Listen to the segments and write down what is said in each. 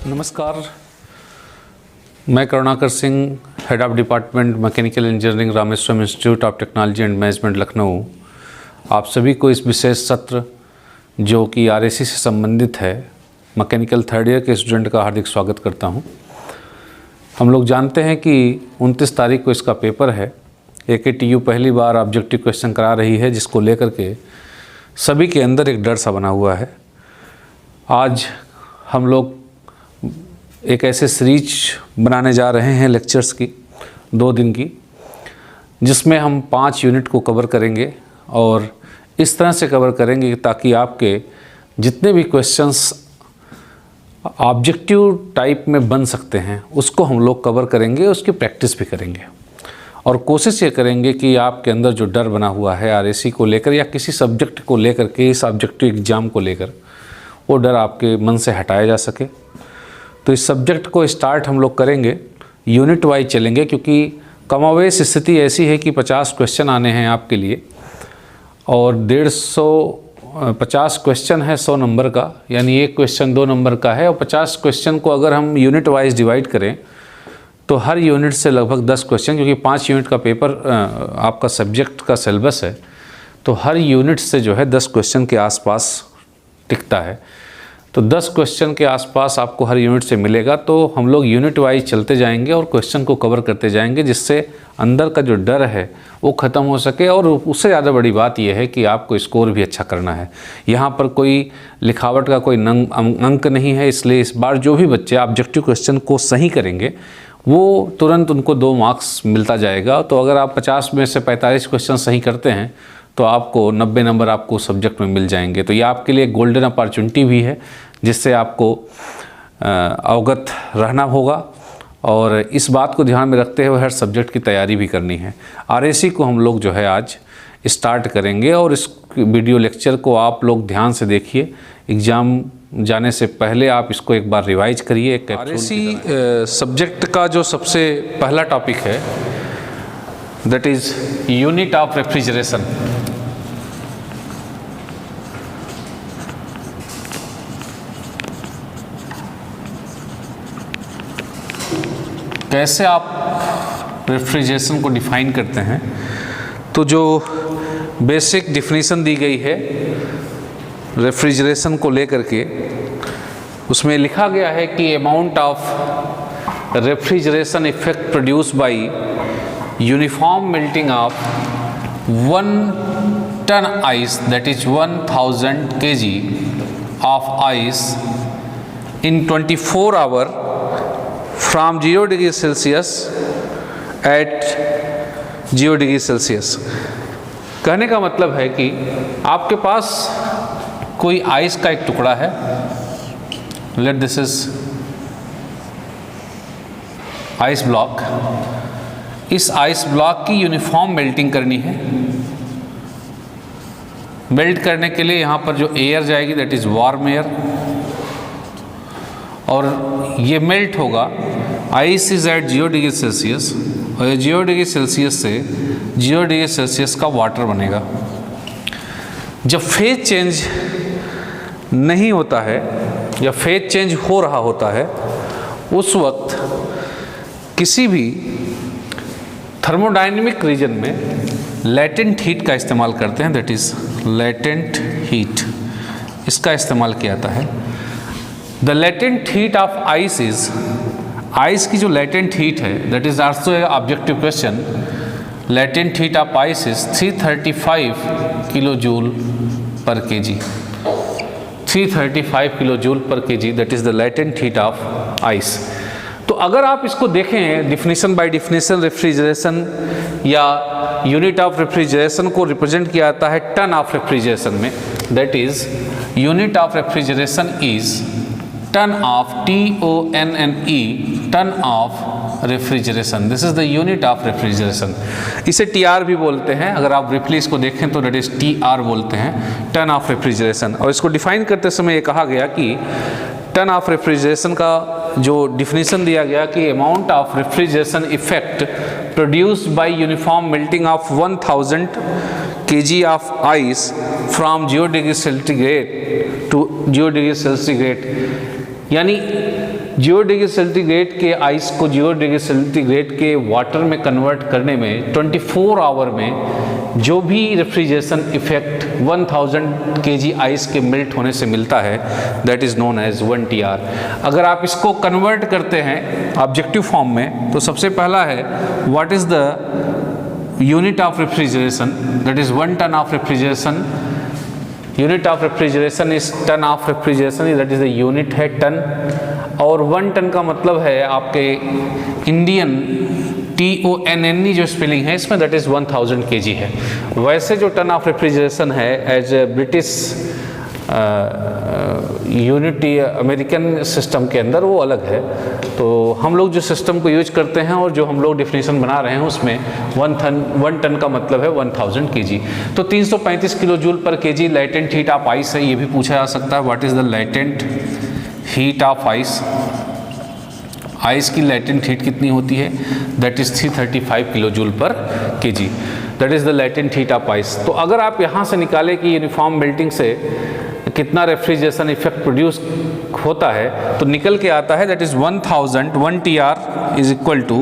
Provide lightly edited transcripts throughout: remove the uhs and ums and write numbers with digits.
नमस्कार, मैं Karunakar Singh, head of department mechanical engineering, Rameswaram institute of technology and management, Lucknow. आप सभी को इस विशेष सत्र जो कि आरएसी से संबंधित है, मैकेनिकल थर्ड ईयर के स्टूडेंट का हार्दिक स्वागत करता हूं। हम लोग जानते हैं कि 29 तारीख को इसका पेपर है। AKTU पहली बार ऑब्जेक्टिव क्वेश्चन करा रही है, जिसको लेकर के सभी के अंदर एक डर सा बना हुआ है। आज हम लोग एक ऐसे सीरीज बनाने जा रहे हैं लेक्चर्स की 2 दिन की, जिसमें हम 5 यूनिट को कवर करेंगे और इस तरह से कवर करेंगे ताकि आपके जितने भी क्वेश्चंस ऑब्जेक्टिव टाइप में बन सकते हैं उसको हम लोग कवर करेंगे, उसकी प्रैक्टिस भी करेंगे और कोशिश ये करेंगे कि आपके अंदर जो डर बना हुआ है आरएसी को लेकर या किसी सब्जेक्ट को लेकर के, इस ऑब्जेक्टिव एग्ज़ाम को लेकर, वो डर आपके मन से हटाया जा सके। तो इस सब्जेक्ट को स्टार्ट हम लोग करेंगे, यूनिट वाइज चलेंगे, क्योंकि कमावेश स्थिति ऐसी है कि 50 क्वेश्चन आने हैं आपके लिए और 150 क्वेश्चन है 100 नंबर का, यानी एक क्वेश्चन 2 नंबर का है। और 50 क्वेश्चन को अगर हम यूनिट वाइज डिवाइड करें तो हर यूनिट से लगभग 10 क्वेश्चन, क्योंकि 5 यूनिट का पेपर आपका सब्जेक्ट का सिलेबस है, तो हर यूनिट से जो है 10 क्वेश्चन के आसपास टिकता है। तो 10 क्वेश्चन के आसपास आपको हर यूनिट से मिलेगा। तो हम लोग यूनिट वाइज चलते जाएंगे और क्वेश्चन को कवर करते जाएंगे, जिससे अंदर का जो डर है वो ख़त्म हो सके। और उससे ज़्यादा बड़ी बात यह है कि आपको स्कोर भी अच्छा करना है। यहाँ पर कोई लिखावट का कोई अंक नहीं है, इसलिए इस बार जो भी बच्चे ऑब्जेक्टिव क्वेश्चन को सही करेंगे वो तुरंत उनको 2 मार्क्स मिलता जाएगा। तो अगर आप 50 में से 45 क्वेश्चन सही करते हैं तो आपको 90 नंबर आपको सब्जेक्ट में मिल जाएंगे। तो ये आपके लिए गोल्डन अपॉर्चुनिटी भी है, जिससे आपको अवगत रहना होगा और इस बात को ध्यान में रखते हुए हर सब्जेक्ट की तैयारी भी करनी है। आरएसी को हम लोग जो है आज स्टार्ट करेंगे और इस वीडियो लेक्चर को आप लोग ध्यान से देखिए। एग्ज़ाम जाने से पहले आप इसको एक बार रिवाइज करिए। आरएसी सब्जेक्ट का जो सबसे पहला टॉपिक है, that is unit of refrigeration. कैसे आप रेफ्रिजरेशन को डिफाइन करते हैं? तो जो बेसिक डिफिनीशन दी गई है रेफ्रिजरेशन को लेकर के, उसमें लिखा गया है कि amount of refrigeration effect produce by uniform melting of 1 ton ice, that is 1000 kg of ice in 24 hours from 0 degree Celsius at 0 degree Celsius। कहने का मतलब है कि आपके पास कोई आइस का एक टुकड़ा है, let this is ice block. इस आइस ब्लॉक की यूनिफॉर्म मेल्टिंग करनी है। मेल्ट करने के लिए यहाँ पर जो एयर जाएगी दैट इज़ वार्म एयर, और ये मेल्ट होगा। Ice is at 0 degree Celsius और 0 डिग्री सेल्सियस से 0 डिग्री सेल्सियस का वाटर बनेगा। जब फेज चेंज नहीं होता है या फेज चेंज हो रहा होता है, उस वक्त किसी भी थर्मोडायनेमिक रीजन में लेटेंट हीट का इस्तेमाल करते हैं, दैट इज़ लेटेंट हीट, इसका इस्तेमाल किया जाता है। The latent heat of ice is, ice की जो लेटेंट हीट है, that is also a objective question. Latent heat of ice is 335 kilo joule पर केजी। 335 किलो जूल पर KG, that is the latent heat of ice. तो अगर आप इसको देखें डिफिनीशन बाय डिफिनीशन, रेफ्रिजरेशन या यूनिट ऑफ रेफ्रिजरेशन को represent किया जाता है टन ऑफ रेफ्रिजरेशन में। That is unit of refrigeration is ton of, TONNE, ton of refrigeration. This is the unit of refrigeration. इसे TR भी बोलते हैं। अगर आप ब्रीफली इसको देखें तो दैट इज TR बोलते हैं, टन ऑफ रेफ्रिजरेशन। और इसको डिफाइन करते समय ये कहा गया कि टन ऑफ रेफ्रिजरेशन का जो डिफिनीशन दिया गया कि amount of refrigeration effect produced by uniform melting of 1000 kg of ice from 0 degree centigrade to 0 degree centigrade यानी 0 डिग्री सेंटीग्रेड के आइस को 0 डिग्री सेंटीग्रेड के वाटर में कन्वर्ट करने में 24 आवर में जो भी रेफ्रिजरेशन इफेक्ट 1000 kg आइस के मेल्ट होने से मिलता है, that is known as 1 TR। अगर आप इसको कन्वर्ट करते हैं ऑब्जेक्टिव फॉर्म में, तो सबसे पहला है what is the unit of refrigeration, that is 1 ton of refrigeration. Unit of refrigeration is ton of refrigeration, that is the unit है टन। और 1 टन का मतलब है आपके इंडियन TONNE जो स्पेलिंग है इसमें, दैट इज 1000 kg है। वैसे जो टन ऑफ रेफ्रिजरेशन है as a British unity American system के अंदर वो अलग है। तो हम लोग जो सिस्टम को यूज करते हैं और जो हम लोग डिफिनीशन बना रहे हैं उसमें 1 टन का मतलब है 1000 kg। तो 335 किलो जूल पर kg latent heat of ice है। ये भी पूछा जा सकता है what is the latent heat of ice. Ice की लेटेंट हीट कितनी होती है, दैट इज़ 335 किलो जूल पर kg, that is the latent heat of ice. तो अगर आप यहाँ से निकालें कि यूनिफॉर्म मेल्टिंग से कितना रेफ्रिजरेशन इफेक्ट प्रोड्यूस होता है, तो निकल के आता है that is 1000, 1 TR is equal to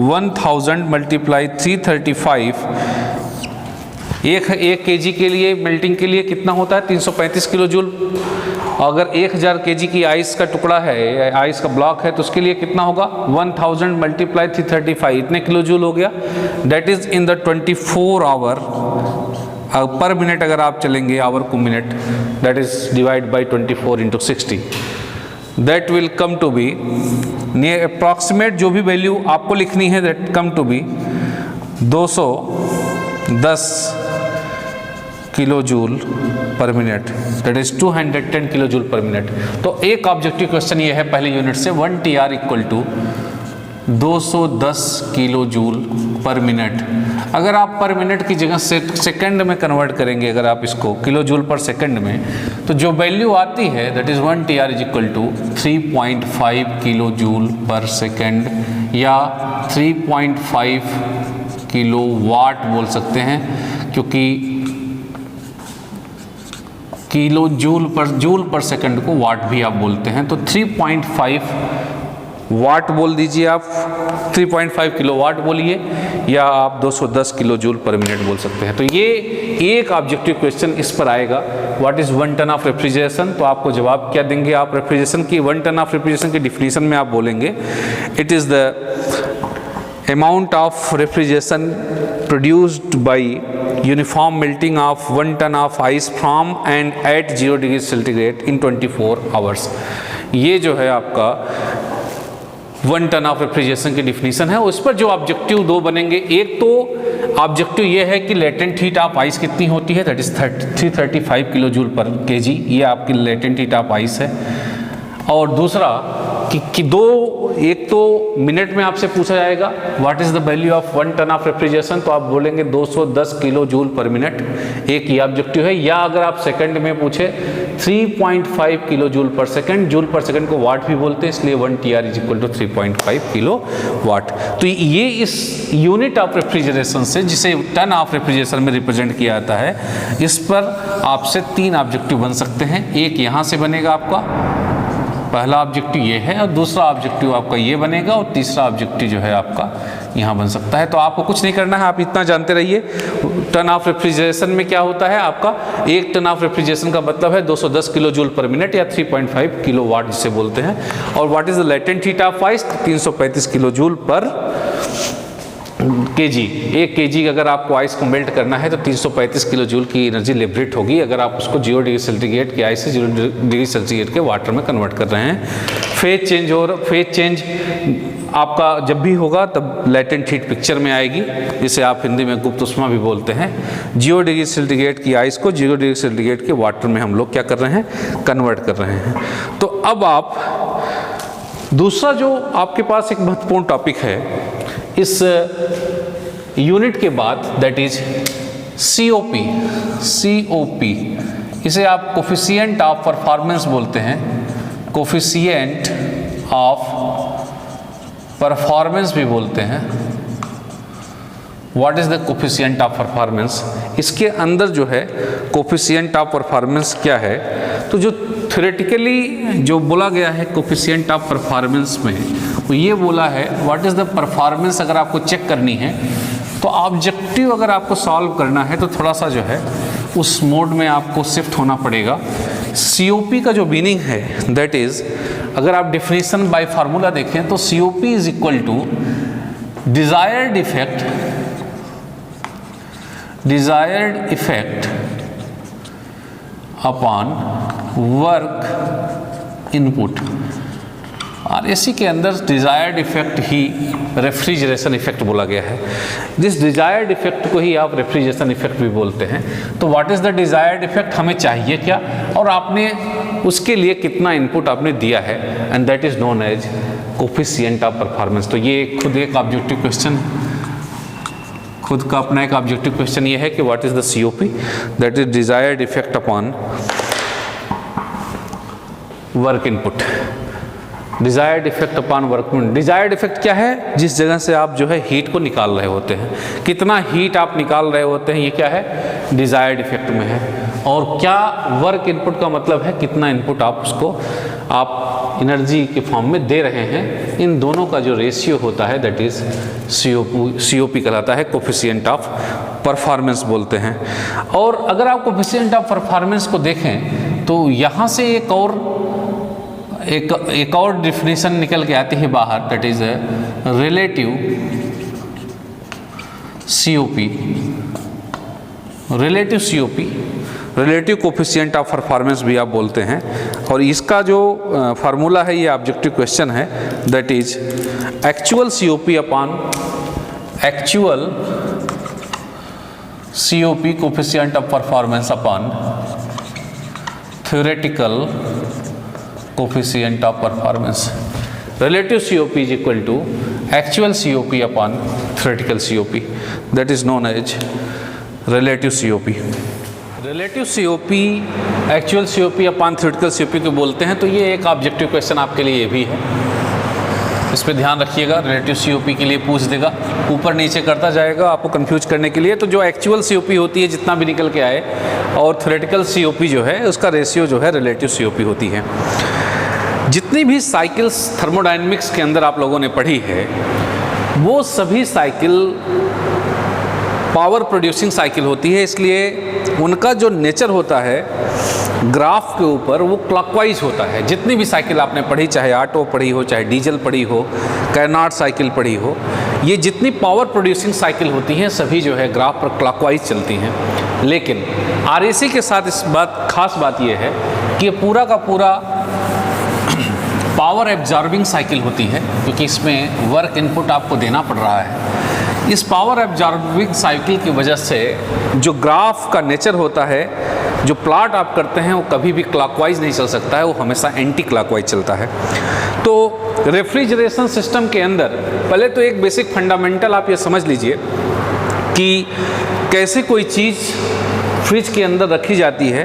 1000 multiply 335। एक kg के लिए मेल्टिंग के लिए कितना होता है 335 किलो जूल। अगर 1000 kg की आइस का टुकड़ा है, आइस का ब्लॉक है, तो उसके लिए कितना होगा 1000 मल्टीप्लाई 335, इतने किलो जूल हो गया। That is in the 24 hour per minute अगर आप चलेंगे आवर को minute, that is divide by 24 into 60, that will come to be near approximate जो भी वैल्यू आपको लिखनी है, that come to be 210 kilo joule per minute, that is 210 kilo joule per minute. तो एक ऑब्जेक्टिव क्वेश्चन ये है पहले यूनिट से 1 TR equal to 210 kilo joule per minute. अगर आप पर मिनट की जगह सेकंड में कन्वर्ट करेंगे, अगर आप इसको किलो जूल पर सेकंड में, तो जो वैल्यू आती है that is 1 TR is equal to 3.5 kilo joule per second, या 3.5 किलो वाट बोल सकते हैं, क्योंकि किलो जूल पर सेकंड को वाट भी आप बोलते हैं। तो 3.5 वाट बोल दीजिए आप, 3.5 किलो वाट बोलिए, या आप 210 किलो जूल पर मिनट बोल सकते हैं। तो ये एक ऑब्जेक्टिव क्वेश्चन इस पर आएगा, what is 1 ton of refrigeration. तो आपको जवाब क्या देंगे आप रेफ्रिजरेशन की, 1 टन ऑफ रेफ्रिजरेशन की डिफिनीशन में आप बोलेंगे it is the amount of refrigeration produced by uniform melting of 1 ton of ice from and at 0 degree centigrade in 24 hours. ये जो है आपका 1 टन ऑफ रेफ्रिजरेशन की डिफिनीशन है। उस पर जो ऑब्जेक्टिव 2 बनेंगे, एक तो ऑब्जेक्टिव ये है कि लेटेंट हीट ऑफ आइस कितनी होती है, दैट इज 335 किलो जूल पर kg, ये आपकी लेटेंट हीट ऑफ आइस है। और दूसरा कि एक तो मिनट में आपसे पूछा जाएगा what is the value of 1 ton of refrigeration, तो आप बोलेंगे 210 किलो जूल पर मिनट, एक ही ऑब्जेक्टिव है। या अगर आप सेकंड में पूछे 3.5 kilo joule per second, joule per second को वाट भी बोलते हैं, इसलिए 1 TR is equal to 3.5 kilo watt. तो ये इस यूनिट ऑफ रेफ्रिजरेशन से, जिसे टन ऑफ रेफ्रिजरेशन में रिप्रेजेंट किया जाता है, इस पर आपसे 3 ऑब्जेक्टिव बन सकते हैं। एक यहाँ से बनेगा आपका, पहला ऑब्जेक्टिव ये है, और दूसरा ऑब्जेक्टिव आपका ये बनेगा, और तीसरा ऑब्जेक्टिव जो है आपका यहाँ बन सकता है। तो आपको कुछ नहीं करना है, आप इतना जानते रहिए टन ऑफ रेफ्रिजरेशन में क्या होता है आपका। 1 टन ऑफ रेफ्रिजरेशन का मतलब है 210 किलो जूल पर मिनट, या 3.5 किलो वाट जिसे बोलते हैं। और what is the latent heat of ice, 335 kilo joule पर kg। 1 kg अगर आपको आइस को मेल्ट करना है तो 335 किलो जूल की एनर्जी लिबरेट होगी, अगर आप उसको 0 डिग्री सेंटीग्रेड के आइस से 0 डिग्री सेंटीग्रेड के वाटर में कन्वर्ट कर रहे हैं। फेज चेंज आपका जब भी होगा तब लेटेंट हीट पिक्चर में आएगी, जिसे आप हिंदी में गुप्त उष्मा भी बोलते हैं। 0 डिग्री सेंटीग्रेड की आइस को 0 डिग्री सेंटीग्रेड के वाटर में हम लोग क्या कर रहे हैं, कन्वर्ट कर रहे हैं। तो अब आप दूसरा जो आपके पास एक महत्वपूर्ण टॉपिक है इस यूनिट के बाद, दैट इज COP। इसे आप कोफिशिएंट ऑफ परफॉर्मेंस बोलते हैं, कोफिशिएंट ऑफ परफॉर्मेंस भी बोलते हैं। What is the coefficient of performance, इसके अंदर जो है कोफिशिएंट ऑफ परफॉर्मेंस क्या है, तो जो थ्योरेटिकली जो बोला गया है कोफिशिएंट ऑफ परफॉर्मेंस में, वो ये बोला है व्हाट इज़ द परफॉर्मेंस। अगर आपको चेक करनी है तो ऑब्जेक्टिव अगर आपको सॉल्व करना है तो थोड़ा सा जो है उस मोड में आपको शिफ्ट होना पड़ेगा। COP का जो मीनिंग है दैट इज़, अगर आप डेफिनेशन बाय फार्मूला देखें तो COP is equal to desired effect upon work input. RAC के अंदर डिजायर्ड इफेक्ट ही रेफ्रिजरेशन इफेक्ट बोला गया है। जिस डिजायर्ड इफेक्ट को ही आप रेफ्रिजरेशन इफेक्ट भी बोलते हैं। तो what is the desired effect, हमें चाहिए क्या और आपने उसके लिए कितना इनपुट आपने दिया है, and that is known as coefficient of performance. तो ये खुद एक ऑब्जेक्टिव क्वेश्चन, खुद का अपना एक ऑब्जेक्टिव क्वेश्चन ये है कि what is the COP, that is desired effect upon work input. Desired effect upon work input. Desired effect क्या है, जिस जगह से आप जो है हीट को निकाल रहे होते हैं, कितना हीट आप निकाल रहे होते हैं, ये क्या है, डिजायर्ड इफेक्ट में है। और क्या वर्क इनपुट का मतलब है कितना इनपुट आप उसको आप एनर्जी के फॉर्म में दे रहे हैं। इन दोनों का जो रेशियो होता है दैट इज COP कहलाता है, कोफिशिएंट ऑफ परफॉर्मेंस बोलते हैं। और अगर आप कोफिशिएंट ऑफ परफॉर्मेंस को देखें तो यहाँ से एक और डिफिनीशन निकल के आती है बाहर, that is relative COP, relative coefficient of performance भी आप बोलते हैं। और इसका जो फार्मूला है, ये ऑब्जेक्टिव क्वेश्चन है, that is actual COP upon actual COP coefficient of performance upon theoretical coefficient of performance. Relative COP is equal to actual COP upon theoretical COP, that is known as relative COP। Relative COP actual COP upon theoretical COP को बोलते हैं। तो ये एक objective question आपके लिए ये भी है, इस पर ध्यान रखिएगा। रिलेटिव COP के लिए पूछ देगा, ऊपर नीचे करता जाएगा आपको कंफ्यूज करने के लिए। तो जो एक्चुअल COP होती है जितना भी निकल के आए, और थ्योरेटिकल COP जो है उसका रेशियो जो है रिलेटिव COP होती है। जितनी भी साइकिल्स थर्मोडायनेमिक्स के अंदर आप लोगों ने पढ़ी है, वो सभी साइकिल पावर प्रोड्यूसिंग साइकिल होती है। इसलिए उनका जो नेचर होता है ग्राफ के ऊपर वो क्लॉकवाइज होता है। जितनी भी साइकिल आपने पढ़ी, चाहे ऑटो पढ़ी हो, चाहे डीजल पढ़ी हो, कैनार्ड साइकिल पढ़ी हो, ये जितनी पावर प्रोड्यूसिंग साइकिल होती हैं सभी जो है ग्राफ पर क्लॉकवाइज चलती हैं। लेकिन RAC के साथ खास बात ये है कि ये पूरा का पूरा पावर एब्जॉर्बिंग साइकिल होती है, क्योंकि इसमें वर्क इनपुट आपको देना पड़ रहा है। इस पावर एब्जॉर्बिंग साइकिल की वजह से जो ग्राफ का नेचर होता है, जो प्लॉट आप करते हैं, वो कभी भी क्लॉकवाइज नहीं चल सकता है, वो हमेशा एंटी क्लॉकवाइज चलता है। तो रेफ्रिजरेशन सिस्टम के अंदर पहले तो एक बेसिक फंडामेंटल आप ये समझ लीजिए कि कैसे कोई चीज़ फ्रिज के अंदर रखी जाती है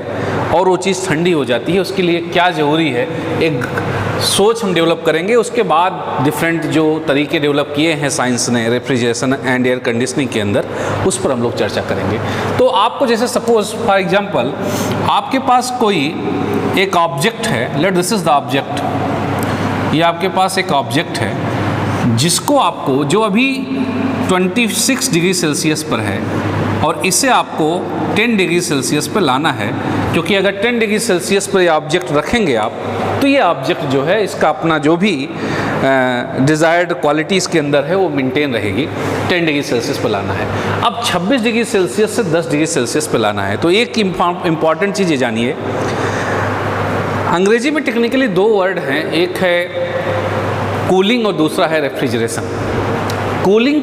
और वो चीज़ ठंडी हो जाती है, उसके लिए क्या ज़रूरी है, एक सोच हम डेवलप करेंगे। उसके बाद डिफरेंट जो तरीके डेवलप किए हैं साइंस ने रेफ्रिजरेशन एंड एयर कंडीशनिंग के अंदर, उस पर हम लोग चर्चा करेंगे। तो आपको जैसे सपोज फॉर एग्जांपल आपके पास कोई एक ऑब्जेक्ट है, let this is the object. ये आपके पास एक ऑब्जेक्ट है जिसको आपको, जो अभी 26 डिग्री सेल्सियस पर है, और इसे आपको 10 डिग्री सेल्सियस पर लाना है। क्योंकि अगर 10 डिग्री सेल्सियस पर ये ऑब्जेक्ट रखेंगे आप, तो ये ऑब्जेक्ट जो है इसका अपना जो भी डिज़ायर्ड क्वालिटी इसके अंदर है वो मेंटेन रहेगी। 10 डिग्री सेल्सियस पर लाना है। अब 26 डिग्री सेल्सियस से 10 डिग्री सेल्सियस पर लाना है। तो एक इम्पॉर्टेंट चीज़ ये जानिए, अंग्रेजी में टेक्निकली 2 वर्ड हैं, एक है कूलिंग और दूसरा है रेफ्रिजरेशन। कूलिंग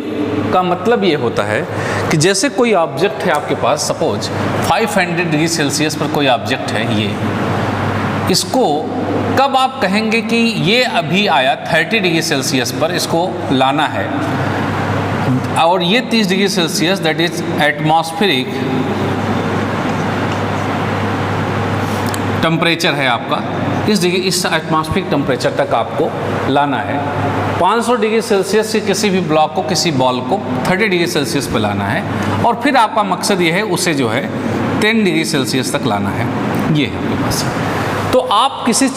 का मतलब ये होता है कि जैसे कोई ऑब्जेक्ट है आपके पास, सपोज 500 डिग्री सेल्सियस पर कोई ऑब्जेक्ट है, ये इसको कब आप कहेंगे कि ये अभी आया 30 डिग्री सेल्सियस पर, इसको लाना है, और ये 30 degree Celsius that is atmospheric temperature है आपका, इस एटमॉस्फेरिक टेम्परेचर तक आपको लाना है। 500 डिग्री सेल्सियस से किसी भी ब्लॉक को, किसी बॉल को 30 डिग्री सेल्सियस पर लाना है, और फिर आपका मकसद ये है उसे जो है 10 डिग्री सेल्सियस तक लाना है। ये है आपके पास। तो आप किसी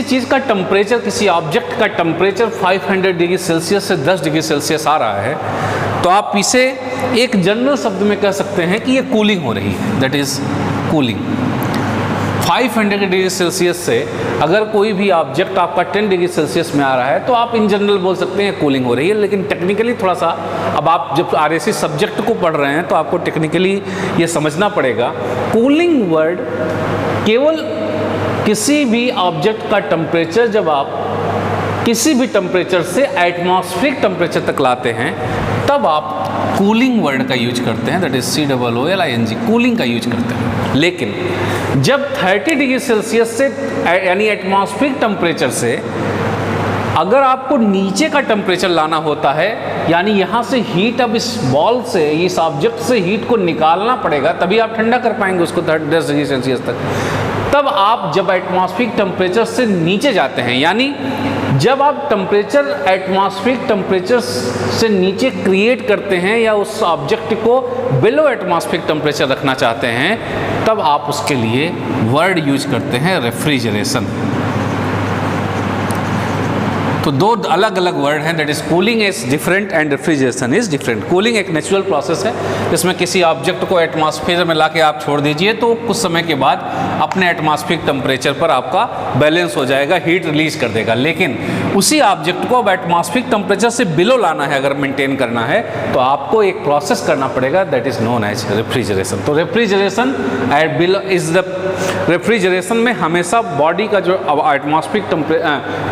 चीज़ का टेम्परेचर, किसी ऑब्जेक्ट का टेम्परेचर 500 डिग्री सेल्सियस से 10 डिग्री सेल्सियस आ रहा है, तो आप इसे एक जनरल शब्द में कह सकते हैं कि ये कूलिंग हो रही है, that is cooling. 500 degree Celsius से अगर कोई भी ऑब्जेक्ट आपका 10 डिग्री सेल्सियस में आ रहा है तो आप इन जनरल बोल सकते हैं कूलिंग हो रही है। लेकिन टेक्निकली थोड़ा सा, अब आप जब RAC सब्जेक्ट को पढ़ रहे हैं तो आपको टेक्निकली ये समझना पड़ेगा, कूलिंग वर्ड केवल किसी भी ऑब्जेक्ट का टेम्परेचर जब आप किसी भी टेम्परेचर से एटमॉस्फेरिक टेम्परेचर तक लाते हैं तब आप कूलिंग वर्ड का यूज करते हैं, दैट इज COOLING, कूलिंग का यूज करते हैं। लेकिन जब 30 डिग्री सेल्सियस से यानी एटमॉस्फेरिक टेम्परेचर से अगर आपको नीचे का टेम्परेचर लाना होता है, यानी यहाँ से हीट, अब इस बॉल से, इस ऑब्जेक्ट से हीट को निकालना पड़ेगा, तभी आप ठंडा कर पाएंगे उसको 10 डिग्री सेल्सियस तक। तब आप जब एटमॉस्फेरिक टेम्परेचर से नीचे जाते हैं, यानी जब आप टेम्परेचर एटमॉस्फेरिक टेम्परेचर से नीचे क्रिएट करते हैं या उस ऑब्जेक्ट को बिलो एटमॉस्फेरिक टेम्परेचर रखना चाहते हैं, तब आप उसके लिए वर्ड यूज करते हैं रेफ्रिजरेशन। तो दो अलग अलग वर्ड हैं, that is cooling is different and refrigeration is different. Cooling एक नेचुरल प्रोसेस है जिसमें किसी ऑब्जेक्ट को एटमॉस्फेयर में ला के आप छोड़ दीजिए तो कुछ समय के बाद अपने एटमॉस्फेरिक टेम्परेचर पर आपका बैलेंस हो जाएगा, हीट रिलीज कर देगा। लेकिन उसी ऑब्जेक्ट को अब एटमॉस्फेरिक टेम्परेचर से बिलो लाना है, अगर मेंटेन करना है तो आपको एक प्रोसेस करना पड़ेगा, that is known as refrigeration. तो refrigeration at below is the, refrigeration में हमेशा बॉडी का जो एटमॉस्फेरिक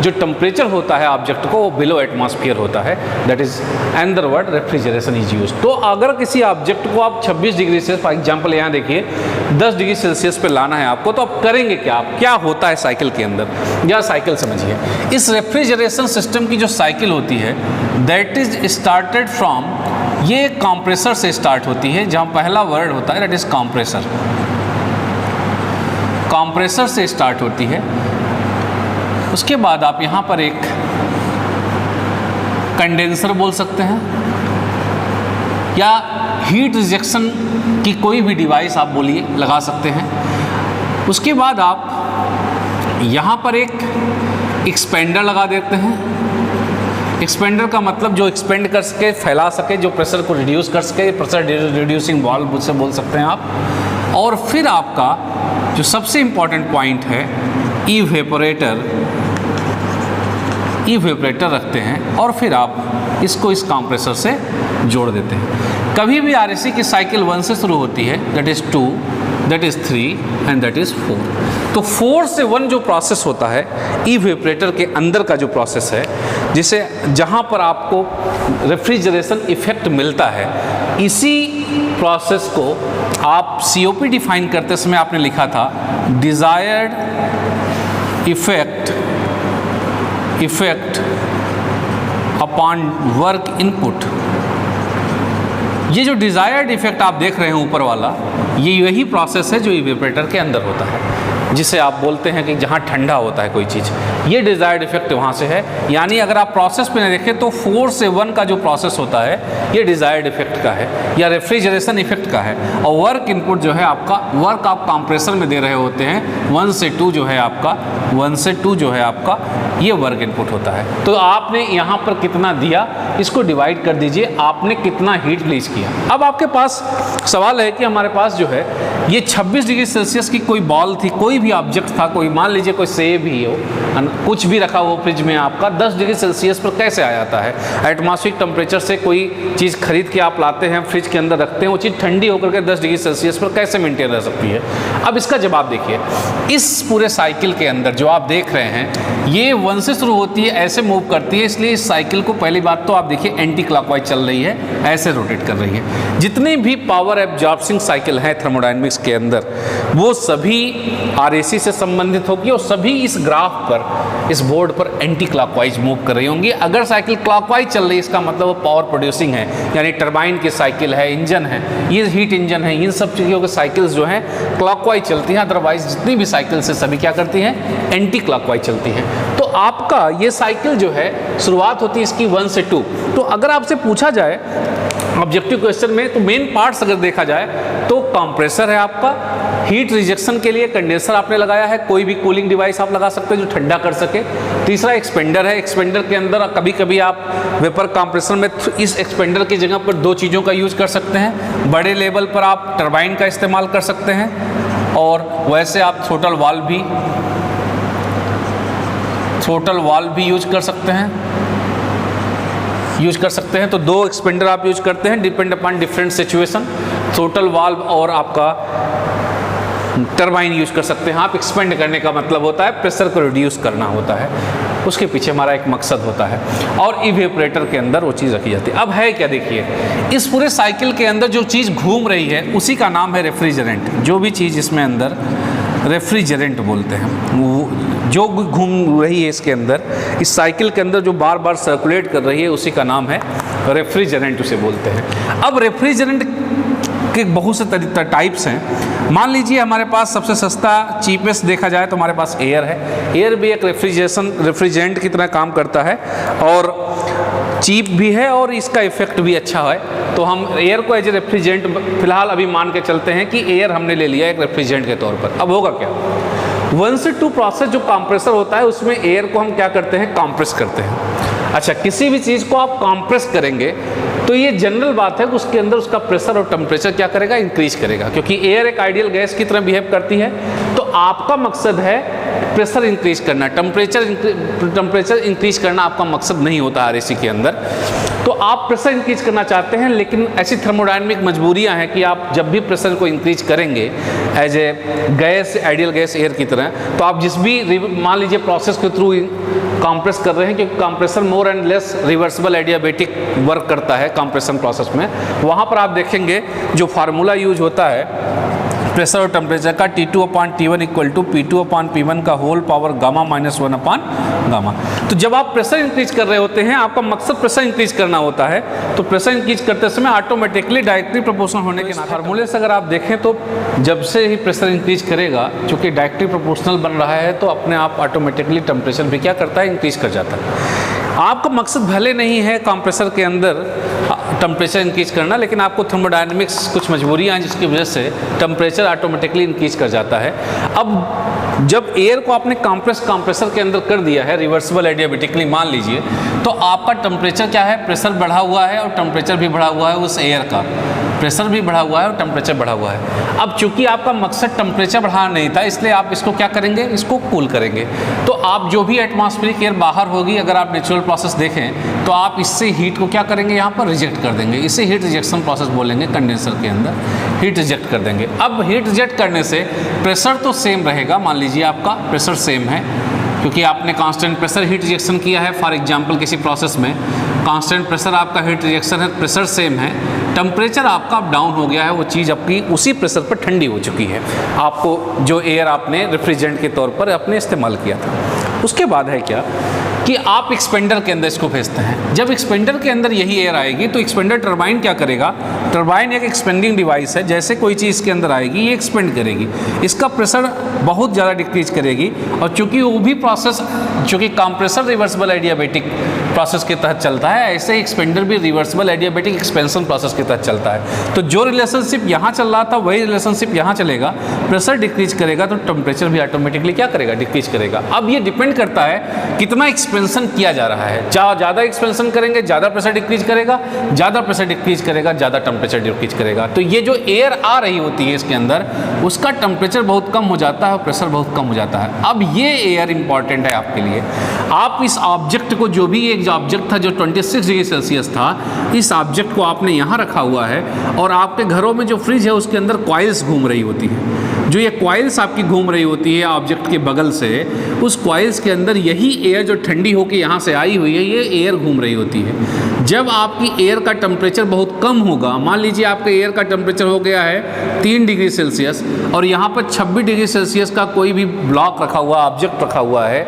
जो टेम्परेचर होता है ऑब्जेक्ट को, वो बिलो एटमॉस्फेयर होता है, that is and the word refrigeration is used. तो अगर किसी ऑब्जेक्ट को आप 26 डिग्री से, फॉर एग्जांपल यहाँ देखिए 10 डिग्री सेल्सियस पे लाना है आपको, तो आप करेंगे क्या, आप क्या होता है साइकिल के अंदर, या साइकिल समझिए। इस रेफ्रिजरेशन सिस्टम की जो साइकिल होती है दैट इज स्टार्टेड फ्रॉम, ये कंप्रेसर से स्टार्ट होती है, जहाँ पहला वर्ड होता है दैट इज कंप्रेसर, कंप्रेसर से स्टार्ट होती है। उसके बाद आप यहाँ पर एक कंडेंसर बोल सकते हैं या हीट रिजेक्शन की कोई भी डिवाइस आप बोलिए, लगा सकते हैं। उसके बाद आप यहाँ पर एक एक्सपेंडर लगा देते हैं। एक्सपेंडर का मतलब जो एक्सपेंड कर सके, फैला सके, जो प्रेशर को रिड्यूस कर सके, प्रेशर रिड्यूसिंग वाल्व से बोल सकते हैं आप। और फिर आपका जो सबसे इम्पॉर्टेंट पॉइंट है, इवेपोरेटर रखते हैं और फिर आप इसको इस कंप्रेसर से जोड़ देते हैं। कभी भी RAC की साइकिल 1 से शुरू होती है, that is 2, that is 3 and that is 4। तो 4 से 1 जो प्रोसेस होता है इवेपोरेटर के अंदर का जो प्रोसेस है, जिसे जहाँ पर आपको रेफ्रिजरेशन इफेक्ट मिलता है, इसी प्रोसेस को आप COP डिफाइन करते समय आपने लिखा था desired effect upon work input. ये जो डिज़ायर्ड इफेक्ट आप देख रहे हैं ऊपर वाला, ये यही प्रोसेस है जो इवेपोरेटर के अंदर होता है, जिसे आप बोलते हैं कि जहाँ ठंडा होता है कोई चीज़, ये डिज़ायर्ड इफेक्ट वहाँ से है। यानी अगर आप प्रोसेस पे देखें तो 4 से 1 का जो प्रोसेस होता है ये डिज़ायर्ड इफेक्ट का है या रेफ्रिजरेशन इफेक्ट का है। और वर्क इनपुट जो है आपका, वर्क आप कंप्रेसर में दे रहे होते हैं 1 से 2 जो है आपका ये वर्क इनपुट होता है। तो आपने यहाँ पर कितना दिया, इसको डिवाइड कर दीजिए, आपने कितना हीट रिलीज किया। अब आपके पास सवाल है कि हमारे पास जो है ये 26 डिग्री सेल्सियस की कोई बॉल थी, कोई भी ऑब्जेक्ट था, कोई मान लीजिए कोई सेब ही हो, कुछ भी रखा हो फ्रिज में, आपका 10 डिग्री सेल्सियस पर कैसे आ जाता है। एटमॉस्फेरिक टेम्परेचर से कोई चीज़ खरीद के आप लाते हैं, फ्रिज के अंदर रखते हैं, वो चीज़ ठंडी होकर के 10 डिग्री सेल्सियस पर कैसे मेंटेन रह सकती है। अब इसका जवाब देखिए, इस पूरे साइकिल के अंदर जो आप देख रहे हैं ये 1 से शुरू होती है, ऐसे मूव करती है, इसलिए इस साइकिल को पहली बात तो आप देखिए एंटी क्लॉकवाइज चल रही है, ऐसे रोटेट कर रही है। जितनी भी पावर एब्जॉर्बिंग साइकिल है थर्मोडायनेमिक्स के अंदर, वो सभी RAC से संबंधित होगी और सभी इस ग्राफ पर, इस बोर्ड पर एंटी क्लॉकवाइज मूव कर रही होंगी। अगर साइकिल क्लॉकवाइज चल रही है इसका मतलब वो पावर प्रोड्यूसिंग है, यानी टरबाइन की साइकिल है, इंजन है, ये हीट इंजन है, इन सब चीज़ों की साइकिल्स जो हैं क्लॉकवाइज चलती हैं। अदरवाइज जितनी भी साइकिल्स है सभी क्या करती हैं, एंटी क्लॉकवाइज चलती हैं। तो आपका ये साइकिल जो है शुरुआत होती है इसकी 1 से 2। तो अगर आपसे पूछा जाए ऑब्जेक्टिव क्वेश्चन में तो मेन पार्ट्स अगर देखा जाए तो कंप्रेसर है आपका, हीट रिजेक्शन के लिए कंडेंसर आपने लगाया है, कोई भी कूलिंग डिवाइस आप लगा सकते हैं जो ठंडा कर सके। तीसरा एक्सपेंडर है, एक्सपेंडर के अंदर कभी कभी आप वेपर कंप्रेसर में इस एक्सपेंडर की जगह पर दो चीज़ों का यूज कर सकते हैं। बड़े लेवल पर आप टरबाइन का इस्तेमाल कर सकते हैं और वैसे आप थ्रोटल वाल्व भी यूज कर सकते हैं। तो दो एक्सपेंडर आप यूज करते हैं, depend upon different situation. Throttle valve और आपका टरबाइन यूज कर सकते हैं आप। एक्सपेंड करने का मतलब होता है प्रेशर को रिड्यूस करना होता है, उसके पीछे हमारा एक मकसद होता है। और इवेपोरेटर के अंदर वो चीज़ रखी जाती है। अब है क्या, देखिए इस पूरे साइकिल के अंदर जो चीज़ घूम रही है उसी का नाम है रेफ्रिजरेंट। जो भी चीज़ इसमें अंदर रेफ्रिजरेंट बोलते हैं, वो जो घूम रही है इसके अंदर, इस साइकिल के अंदर जो बार बार सर्कुलेट कर रही है उसी का नाम है रेफ्रिजरेंट, उसे बोलते हैं। अब रेफ्रिजरेंट के बहुत से टाइप्स हैं। मान लीजिए हमारे पास सबसे सस्ता चीपेस्ट देखा जाए तो हमारे पास एयर है। एयर भी एक रेफ्रिजरेंट की तरह काम करता है और चीप भी है और इसका इफेक्ट भी अच्छा है। तो हम एयर को एज ए रेफ्रिजरेंट फिलहाल अभी मान के चलते हैं कि एयर हमने ले लिया एक रेफ्रिजरेंट के तौर पर। अब होगा क्या, 1 से 2 प्रोसेस जो कंप्रेसर होता है उसमें एयर को हम क्या करते हैं, कंप्रेस करते हैं। अच्छा, किसी भी चीज़ को आप कंप्रेस करेंगे तो ये जनरल बात है कि उसके अंदर उसका प्रेशर और टेम्परेचर क्या करेगा, इंक्रीज करेगा, क्योंकि एयर एक आइडियल गैस की तरह बिहेव करती है। तो आपका मकसद है प्रेशर इंक्रीज करना, टेम्परेचर इंक्रीज करना आपका मकसद नहीं होता आरएसी के अंदर। तो आप प्रेशर इंक्रीज करना चाहते हैं, लेकिन ऐसी थर्मोडायनेमिक मजबूरियां हैं कि आप जब भी प्रेशर को इंक्रीज करेंगे as a gas, ideal gas air की तरह, तो आप जिस भी मान लीजिए प्रोसेस के थ्रू कंप्रेस कर रहे हैं, क्योंकि compressor more and less reversible adiabatic work करता है कंप्रेशन प्रोसेस में। वहाँ पर आप देखेंगे जो फार्मूला यूज होता है प्रेशर और टेम्परेचर का, T2/T1 = P2/P1 का होल पावर गामा -1/गामा। तो जब आप प्रेशर इंक्रीज कर रहे होते हैं, आपका मकसद प्रेशर इंक्रीज करना होता है, तो प्रेशर इंक्रीज करते समय ऑटोमेटिकली डायरेक्टली प्रोपोर्शनल होने के नाते फार्मूले से अगर आप देखें तो जब से ही प्रेशर इंक्रीज करेगा, चूँकि डायरेक्टली प्रोपोर्शनल बन रहा है, तो अपने आप ऑटोमेटिकली टेम्परेचर भी क्या करता है, इंक्रीज कर जाता है। आपका मकसद भले नहीं है कंप्रेसर के अंदर टेम्परेचर इंक्रीज करना, लेकिन आपको थर्मोडायनेमिक्स कुछ मजबूरियाँ हैं जिसकी वजह से टेम्परेचर ऑटोमेटिकली इंक्रीज कर जाता है। अब जब एयर को आपने कंप्रेसर के अंदर कर दिया है रिवर्सिबल एडियाबेटिकली मान लीजिए, तो आपका टेम्परेचर क्या है, प्रेशर बढ़ा हुआ है और टेम्परेचर भी बढ़ा हुआ है, उस एयर का प्रेशर भी बढ़ा हुआ है और टेम्परेचर बढ़ा हुआ है। अब चूंकि आपका मकसद टेम्परेचर बढ़ाना नहीं था, इसलिए आप इसको क्या करेंगे, इसको कूल करेंगे। तो आप जो भी एटमॉस्फेरिक एयर बाहर होगी, अगर आप नेचुरल प्रोसेस देखें तो आप इससे हीट को क्या करेंगे, यहाँ पर रिजेक्ट कर देंगे। इसे हीट रिजेक्शन प्रोसेस बोलेंगे, कंडेंसर के अंदर हीट रिजेक्ट कर देंगे। अब हीट रिजेक्ट करने से प्रेशर तो सेम रहेगा, मान लीजिए आपका प्रेशर सेम है क्योंकि आपने कांस्टेंट प्रेशर हीट रिजेक्शन किया है। फॉर एग्जांपल किसी प्रोसेस में कांस्टेंट प्रेशर आपका हीट रिजेक्शन है, प्रेशर सेम है, टेम्परेचर आपका अप डाउन हो गया है, वो चीज़ आपकी उसी प्रेशर पर ठंडी हो चुकी है, आपको जो एयर आपने रेफ्रिजरेंट के तौर पर आपने इस्तेमाल किया था। उसके बाद है क्या कि आप एक्सपेंडर के अंदर इसको भेजते हैं। जब एक्सपेंडर के अंदर यही एयर आएगी तो एक्सपेंडर टरबाइन क्या करेगा, टरबाइन एक एक्सपेंडिंग डिवाइस है, जैसे कोई चीज़ इसके अंदर आएगी ये एक्सपेंड करेगी, इसका प्रेशर बहुत ज़्यादा डिक्रीज करेगी। और चूंकि वो भी प्रोसेस, चूंकि कंप्रेसर रिवर्सिबल एडियाबेटिक प्रोसेस के तहत चलता है, ऐसे ही एक्सपेंडर भी रिवर्सिबल एडियाबेटिक एक्सपेंशन प्रोसेस के तहत चलता है। तो जो रिलेशनशिप यहाँ चल रहा था वही रिलेशनशिप यहाँ चलेगा, प्रेशर डिक्रीज करेगा तो टेम्परेचर भी ऑटोमेटिकली क्या करेगा, डिक्रीज करेगा। अब ये डिपेंड करता है कितना एक्सपेंशन किया जा रहा है, ज़्यादा एक्सपेंशन करेंगे ज़्यादा प्रेशर डिक्रीज करेगा, ज़्यादा प्रेशर डिक्रीज करेगा ज़्यादा टेम्परेचर डिक्रीज करेगा। तो ये जो एयर आ रही होती है इसके अंदर, उसका टेम्परेचर बहुत कम हो जाता है और प्रेशर बहुत कम हो जाता है। अब ये एयर इंपॉर्टेंट है आपके लिए। आप इस ऑब्जेक्ट को, जो भी एक ऑब्जेक्ट था जो 26 डिग्री सेल्सियस था, इस ऑब्जेक्ट को आपने यहाँ रखा हुआ है और आपके घरों में जो फ्रिज है उसके अंदर कॉइल्स घूम रही होती है। जो ये कॉइल्स आपकी घूम रही होती है ऑब्जेक्ट के बगल से, उस कॉइल्स के अंदर यही एयर जो ठंडी होकर यहाँ से आई हुई है, ये एयर घूम रही होती है। जब आपकी एयर का टेम्परेचर बहुत कम होगा, मान लीजिए आपके एयर का टेम्परेचर हो गया है 3 डिग्री सेल्सियस और यहाँ पर 26 डिग्री सेल्सियस का कोई भी ब्लॉक रखा हुआ, ऑब्जेक्ट रखा हुआ है,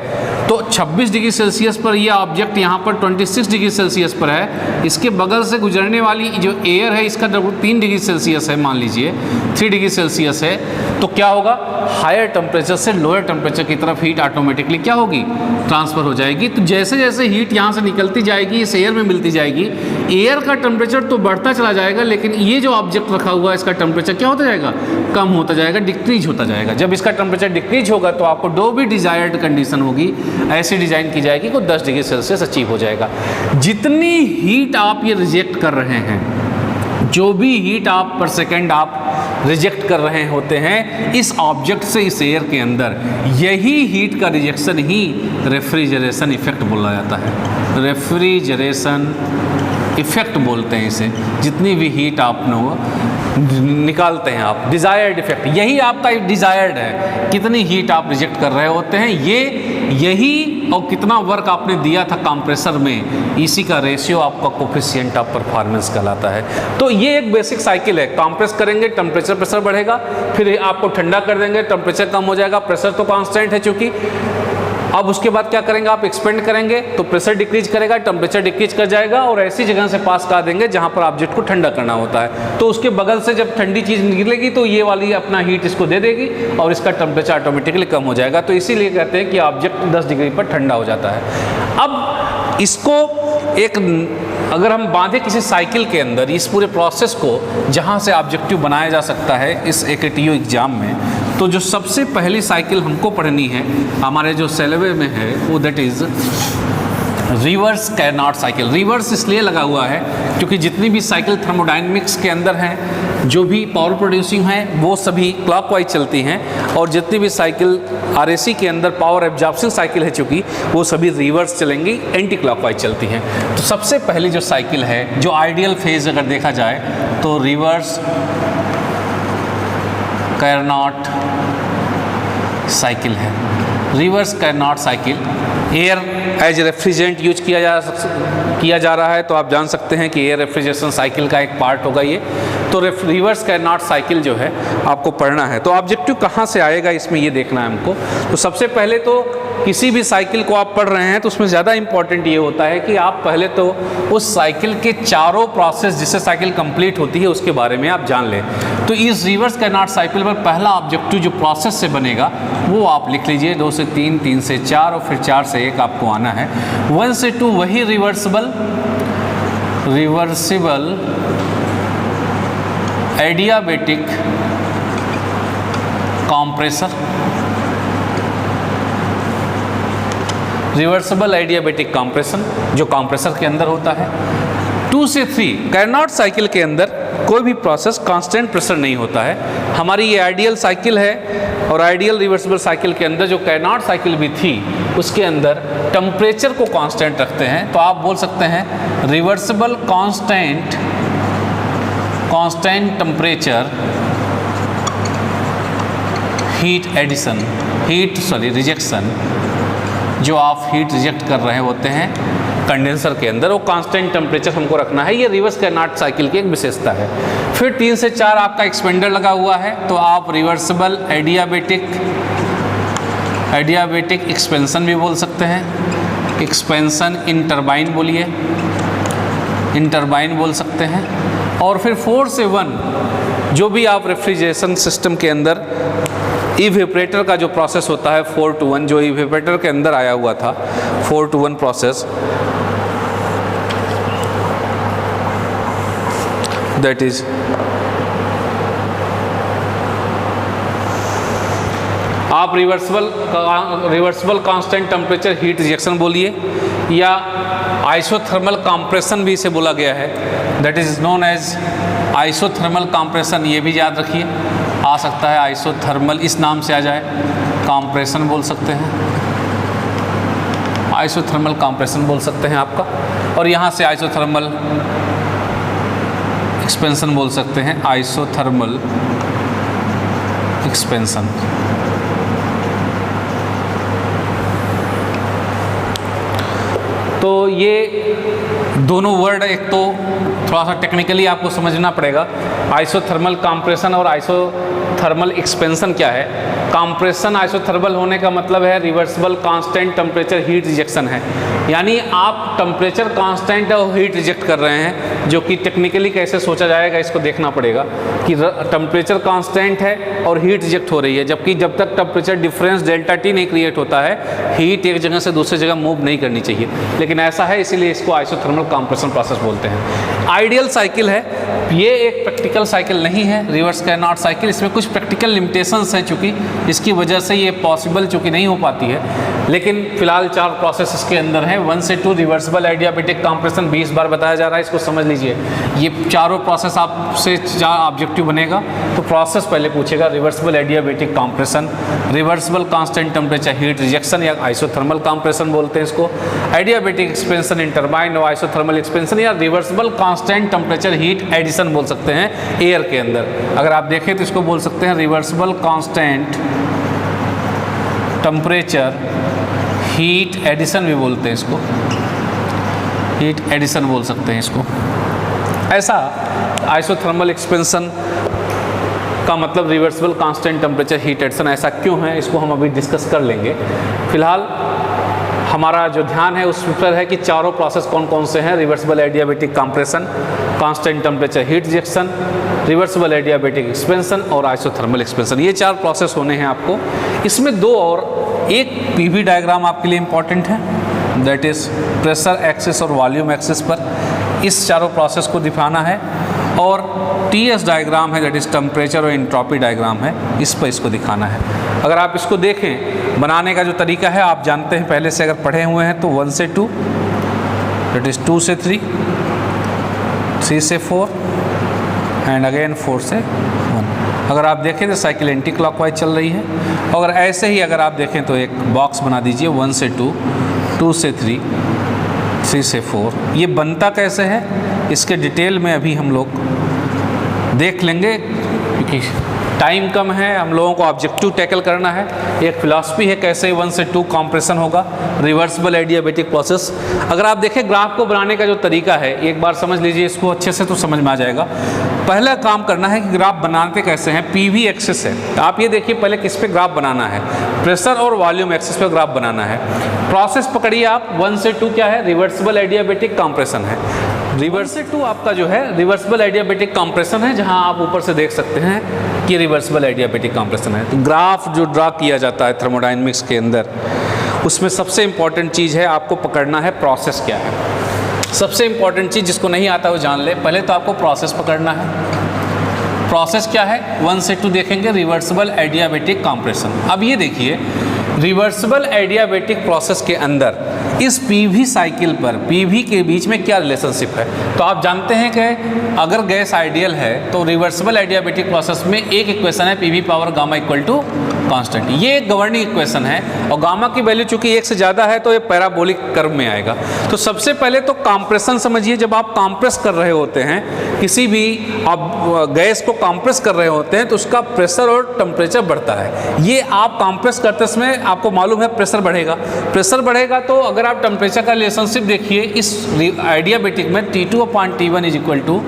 तो 26 डिग्री सेल्सियस पर यह ऑब्जेक्ट यहाँ पर 26 डिग्री सेल्सियस पर है, इसके बगल से गुजरने वाली जो एयर है इसका 3 डिग्री सेल्सियस है, मान लीजिए 3 डिग्री सेल्सियस है, तो क्या होगा, हायर टेम्परेचर से लोअर टेम्परेचर की तरफ हीट ऑटोमेटिकली क्या होगी, ट्रांसफ़र हो जाएगी। तो जैसे जैसे हीट यहाँ से निकलती जाएगी, इस एयर में मिलती जाएगी, जाएगी, एयर का टेम्परेचर तो बढ़ता चला जाएगा, लेकिन ये जो ऑब्जेक्ट रखा हुआ है इसका टेम्परेचर क्या होता जाएगा, कम होता जाएगा, डिक्रीज होता जाएगा। जब इसका टेम्परेचर डिक्रीज होगा तो आपको जो भी डिजायर्ड कंडीशन होगी ऐसी डिज़ाइन की जाएगी कि 10 डिग्री सेल्सियस अचीव हो जाएगा। जितनी हीट आप ये रिजेक्ट कर रहे हैं, जो भी हीट आप पर सेकेंड आप रिजेक्ट कर रहे होते हैं इस ऑब्जेक्ट से, इस एयर के अंदर, यही हीट का रिजेक्शन ही रेफ्रिजरेशन इफेक्ट बोला जाता है। रेफ्रिजरेशन इफेक्ट बोलते हैं इसे। जितनी भी हीट आप निकालते हैं आप, डिज़ायर्ड इफेक्ट, यही आपका डिज़ायर्ड है। कितनी हीट आप रिजेक्ट कर रहे होते हैं, यही और कितना वर्क आपने दिया था कंप्रेसर में, इसी का रेशियो आपका कोफिशिएंट ऑफ परफॉर्मेंस कहलाता है। तो ये एक बेसिक साइकिल है। कंप्रेस करेंगे, टेम्परेचर प्रेशर बढ़ेगा, फिर आपको ठंडा कर देंगे, टेम्परेचर कम हो जाएगा, प्रेशर तो कांस्टेंट है चूँकि। अब उसके बाद क्या करेंगे, आप एक्सपेंड करेंगे तो प्रेशर डिक्रीज करेगा, टेम्परेचर डिक्रीज कर जाएगा, और ऐसी जगह से पास कर देंगे जहाँ पर ऑब्जेक्ट को ठंडा करना होता है। तो उसके बगल से जब ठंडी चीज़ निकलेगी तो ये वाली अपना हीट इसको दे देगी और इसका टेम्परेचर ऑटोमेटिकली कम हो जाएगा। तो इसीलिए कहते हैं कि ऑब्जेक्ट 10 डिग्री पर ठंडा हो जाता है। अब इसको एक अगर हम बांधे किसी साइकिल के अंदर इस पूरे प्रोसेस को, जहाँ से ऑब्जेक्टिव बनाया जा सकता है इस AKTU एग्ज़ाम में, तो जो सबसे पहली साइकिल हमको पढ़नी है हमारे जो सिलेबस में है वो that is reverse Carnot cycle. Reverse इसलिए लगा हुआ है क्योंकि जितनी भी साइकिल थर्मोडायनेमिक्स के अंदर हैं, जो भी पावर प्रोड्यूसिंग हैं वो सभी क्लॉकवाइज चलती हैं, और जितनी भी साइकिल RAC के अंदर पावर एब्जॉर्प्शन साइकिल है चूँकि वो सभी रिवर्स चलेंगी, एंटी क्लॉकवाइज चलती हैं। तो सबसे पहली जो साइकिल है, जो आइडियल फेज अगर देखा जाए तो रिवर्स कैरनॉट साइकिल है। Reverse Carnot cycle, air as refrigerant use किया जा रहा है, तो आप जान सकते हैं कि एयर रेफ्रिजरेशन साइकिल का एक पार्ट होगा ये। तो रिवर्स कैरनॉट साइकिल जो है आपको पढ़ना है। तो ऑब्जेक्टिव कहाँ से आएगा इसमें ये देखना है हमको। तो सबसे पहले तो किसी भी साइकिल को आप पढ़ रहे हैं तो उसमें ज़्यादा इंपॉर्टेंट ये होता है कि आप पहले तो उस साइकिल के चारों प्रोसेस जिससे साइकिल कंप्लीट होती है उसके बारे में आप जान लें। तो इस रिवर्स कैरनॉट साइकिल पर पहला ऑब्जेक्टिव जो प्रोसेस से बनेगा वो आप लिख लीजिए, 2 से 3, 3 से 4 और फिर 4 से 1 आपको आना है। 1 से 2 वही reversible adiabatic compressor, reversible adiabatic compression जो कंप्रेसर के अंदर होता है। 2 से 3 कैरनॉट साइकिल के अंदर कोई भी प्रोसेस कांस्टेंट प्रेशर नहीं होता है। हमारी ये आइडियल साइकिल है, और आइडियल रिवर्सिबल साइकिल के अंदर जो कैरनॉट साइकिल भी थी उसके अंदर टेम्परेचर को कांस्टेंट रखते हैं। तो आप बोल सकते हैं रिवर्सिबल कांस्टेंट टेम्परेचर रिजेक्शन, जो आप हीट रिजेक्ट कर रहे होते हैं कंडेंसर के अंदर, वो कांस्टेंट टेम्परेचर हमको रखना है। ये रिवर्स कैरनॉट साइकिल की एक विशेषता है। फिर 3 से 4 आपका एक्सपेंडर लगा हुआ है, तो आप रिवर्सिबल एडियाबैटिक एक्सपेंशन भी बोल सकते हैं। एक्सपेंशन इन टरबाइन बोलिए, इन टरबाइन बोल सकते हैं। और फिर 4 से 1 जो भी आप रेफ्रिजरेशन सिस्टम के अंदर इवेपोरेटर का जो प्रोसेस होता है 4 to 1, जो इवेपोरेटर के अंदर आया हुआ था 4 to 1 प्रोसेस, दैट इज आप reversible constant temperature heat rejection बोलिए, या आइसोथर्मल कंप्रेशन भी इसे बोला गया है, that is known as isothermal compression. ये भी याद रखिए, आ सकता है आइसोथर्मल इस नाम से आ जाए, कंप्रेशन बोल सकते हैं, आइसोथर्मल कंप्रेशन बोल सकते हैं आपका। और यहाँ से आइसोथर्मल एक्सपेंशन बोल सकते हैं, आइसोथर्मल एक्सपेंशन। तो ये दोनों वर्ड एक तो थोड़ा सा टेक्निकली आपको समझना पड़ेगा, आइसोथर्मल कंप्रेशन और आइसोथर्मल एक्सपेंशन क्या है। कंप्रेशन आइसोथर्मल होने का मतलब है reversible constant temperature heat rejection है, यानी आप टेम्परेचर कांस्टेंट और हीट रिजेक्ट कर रहे हैं, जो कि टेक्निकली कैसे सोचा जाएगा इसको देखना पड़ेगा कि टेम्परेचर कांस्टेंट है और हीट रिजेक्ट हो रही है, जबकि जब तक टेम्परेचर डिफरेंस डेल्टा टी नहीं क्रिएट होता है हीट एक जगह से दूसरी जगह मूव नहीं करनी चाहिए, लेकिन ऐसा है इसीलिए इसको आइसोथर्मल कंप्रेशन प्रोसेस बोलते हैं। आइडियल साइकिल है ये, एक प्रैक्टिकल साइकिल नहीं है रिवर्स कैरनॉट साइकिल, इसमें कुछ प्रैक्टिकल लिमिटेशंस हैं चूँकि इसकी वजह से ये पॉसिबल चूँकि नहीं हो पाती है, लेकिन फिलहाल 4 प्रोसेस इसके अंदर हैं। 1 से 2 रिवर्सिबल एडियाबेटिक कंप्रेशन 20 बार बताया जा रहा है, इसको समझ लीजिए। ये चारों प्रोसेस आपसे 4 ऑब्जेक्टिव बनेगा, तो प्रोसेस पहले पूछेगा reversible adiabatic compression, reversible constant temperature heat rejection या आइसोथर्मल कंप्रेशन बोलते हैं इसको, एडियाबेटिक एक्सपेंशन इन टरबाइन और आइसोथर्मल एक्सपेंशन या reversible constant temperature heat addition बोल सकते हैं एयर के अंदर। अगर आप देखें तो इसको बोल सकते हैं reversible constant temperature heat addition भी बोलते हैं इसको, हीट एडिशन बोल सकते हैं इसको। ऐसा आइसोथर्मल एक्सपेंशन का मतलब reversible constant temperature heat addition ऐसा क्यों है, इसको हम अभी डिस्कस कर लेंगे। फिलहाल हमारा जो ध्यान है उस पर है कि चारों प्रोसेस कौन कौन से हैं, reversible adiabatic compression, constant temperature heat rejection, reversible adiabatic expansion और आइसोथर्मल एक्सपेंशन, ये 4 प्रोसेस होने हैं आपको। इसमें 2 और एक पीवी डायग्राम आपके लिए इंपॉर्टेंट है, दैट इज़ प्रेशर एक्सिस और वॉल्यूम एक्सिस पर इस चारों प्रोसेस को दिखाना है, और टीएस डायग्राम है दैट इज़ टेम्परेचर और एंट्रोपी डायग्राम है, इस पर इसको दिखाना है। अगर आप इसको देखें बनाने का जो तरीका है आप जानते हैं पहले से, अगर पढ़े हुए हैं तो 1 से 2 दैट इज़ 2 से 3, 3 से 4 एंड अगेन 4 से 1। अगर आप देखें तो साइकिल एंटी क्लॉकवाइज चल रही है। अगर ऐसे ही अगर आप देखें तो एक बॉक्स बना दीजिए 1 से 2, 2 से 3, 3 से 4। ये बनता कैसे है इसके डिटेल में अभी हम लोग देख लेंगे, क्योंकि टाइम कम है, हम लोगों को ऑब्जेक्टिव टैकल करना है। एक फिलॉसफी है कैसे 1 से 2 कंप्रेशन होगा, रिवर्सिबल एडियाबेटिक प्रोसेस। अगर आप देखें ग्राफ को बनाने का जो तरीका है, एक बार समझ लीजिए इसको अच्छे से तो समझ में आ जाएगा। पहला काम करना है कि ग्राफ बनाते कैसे हैं, पीवी एक्सिस है, तो आप ये देखिए पहले किस पे ग्राफ बनाना है, प्रेशर और वॉल्यूम एक्सिस पे ग्राफ बनाना है। प्रोसेस पकड़िए आप, 1 से 2 क्या है, रिवर्सिबल एडियाबेटिक कंप्रेशन है। रिवर्स से 2 आपका जो है रिवर्सिबल एडियाबेटिक कंप्रेशन है, जहां आप ऊपर से देख सकते हैं कि रिवर्सिबल एडियाबेटिक कंप्रेशन है। तो ग्राफ जो ड्रा किया जाता है थर्मोडायनेमिक्स के अंदर, उसमें सबसे इंपॉर्टेंट चीज़ है आपको पकड़ना है प्रोसेस क्या है। सबसे इंपॉर्टेंट चीज़ जिसको नहीं आता वो जान ले, पहले तो आपको प्रोसेस पकड़ना है। प्रोसेस क्या है, 1 से 2 देखेंगे रिवर्सिबल एडियाबेटिक कंप्रेशन। अब ये देखिए रिवर्सिबल एडियाबेटिक प्रोसेस के अंदर इस पीवी साइकिल पर पीवी के बीच में क्या रिलेशनशिप है। तो आप जानते हैं कि अगर गैस आइडियल है तो रिवर्सिबल एडियाबेटिक प्रोसेस में एक इक्वेशन है PV power gamma equal to constant, ये एक गवर्निंग इक्वेशन है, और गामा की वैल्यू चूंकि 1 से ज़्यादा है तो ये पैराबोलिक कर्व में आएगा। तो सबसे पहले तो कंप्रेशन समझिए, जब आप कंप्रेस कर रहे होते हैं किसी भी आप गैस को कंप्रेस कर रहे होते हैं तो उसका प्रेशर और टेम्परेचर बढ़ता है। ये आप कंप्रेस करते समय आपको मालूम है प्रेशर बढ़ेगा, प्रेशर बढ़ेगा तो अगर आप टेम्परेचर का रिलेशनशिप देखिए इस एडियाबेटिक में T2/T1 is equal to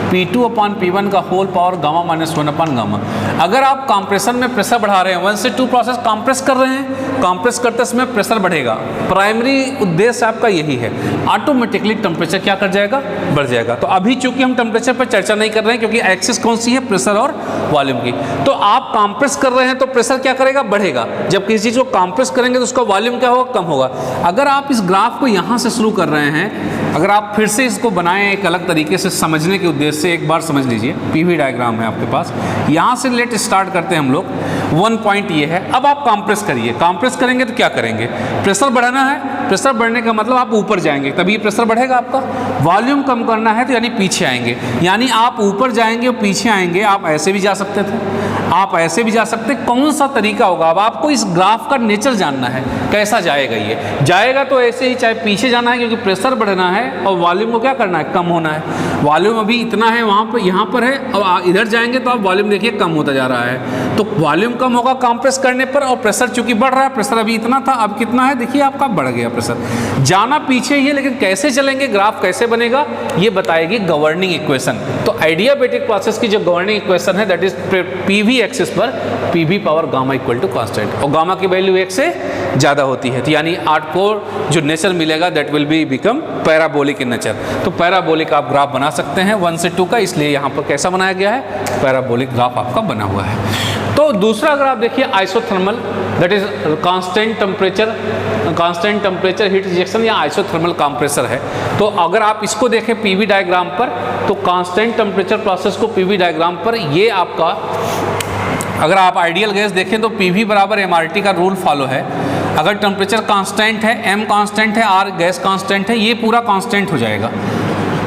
P2/P1 का whole power gamma minus 1 gamma. अगर आप कंप्रेशन में प्रेशर बढ़ा रहे हैं, 1 से 2 प्रोसेस कंप्रेस कर रहे हैं, कंप्रेस करते समय प्रेशर बढ़ेगा, प्राइमरी उद्देश्य आपका यही है, ऑटोमेटिकली टेम्परेचर क्या कर जाएगा, बढ़ जाएगा। तो अभी चूंकि हम टेम्परेचर पर चर्चा नहीं कर रहे हैं क्योंकि एक्सिस कौन सी है, प्रेशर और वॉल्यूम की। तो आप कंप्रेस कर रहे हैं तो प्रेशर क्या करेगा, बढ़ेगा। जब किसी चीज़ को कंप्रेस करेंगे तो उसका वॉल्यूम क्या होगा, कम होगा। अगर आप इस ग्राफ को यहाँ से शुरू कर रहे हैं, अगर आप फिर से इसको बनाएं एक अलग तरीके से समझने के उद्देश्य से, एक बार समझ लीजिए पीवी डायग्राम है आपके पास, यहाँ से लेट स्टार्ट करते हैं हम लोग। 1 पॉइंट ये है, अब आप कंप्रेस करिए, कंप्रेस करेंगे तो क्या करेंगे, प्रेशर बढ़ाना है, प्रेशर बढ़ने का मतलब आप ऊपर जाएंगे तभी प्रेशर बढ़ेगा आपका। वॉल्यूम कम करना है तो यानी पीछे आएंगे, यानी आप ऊपर जाएंगे और पीछे आएंगे। आप ऐसे भी जा सकते थे, आप ऐसे भी जा सकते, कौन सा तरीका होगा। अब आपको इस ग्राफ का नेचर जानना है, कैसा जाएगा। ये जाएगा तो ऐसे ही, चाहे पीछे जाना है क्योंकि प्रेशर बढ़ना है और वॉल्यूम को क्या करना है, कम होना है। वॉल्यूम अभी इतना है, वहाँ पर यहाँ पर है, और इधर जाएंगे तो आप वॉल्यूम देखिए कम होता जा रहा है। तो वॉल्यूम कम होगा कंप्रेस करने पर, और प्रेशर चूंकि बढ़ रहा है, प्रेशर अभी इतना था अब कितना है देखिए आपका, बढ़ गया प्रेशर। जाना पीछे ही है, लेकिन कैसे चलेंगे, ग्राफ कैसे बनेगा, ये बताएगी गवर्निंग इक्वेशन। तो एडियाबेटिक प्रोसेस की जो गवर्निंग इक्वेशन है दैट इज पीवी एक्सिस पर P V power gamma equal to constant, और गामा की वैल्यू 1 से ज़्यादा होती है, तो यानी आपको जो नेचर मिलेगा that will be become parabolic in nature. तो पैराबोलिक आप ग्राफ बना सकते हैं 1 से 2 का, इसलिए यहाँ पर कैसा बनाया गया है, पैराबोलिक ग्राफ आपका बना हुआ है। तो दूसरा अगर आप देखिए isothermal, that is constant temperature heat rejection या आइसोथर्मल कंप्रेसर है। तो अगर आप इसको देखें पीवी डायग्राम पर, तो कांस्टेंट टेम्परेचर प्रोसेस को पीवी डायग्राम पर ये आपका, अगर आप आइडियल गैस देखें तो पीवी बराबर एमआरटी का रूल फॉलो है। अगर टेम्परेचर कांस्टेंट है, एम कांस्टेंट है, आर गैस कांस्टेंट है, ये पूरा कांस्टेंट हो जाएगा,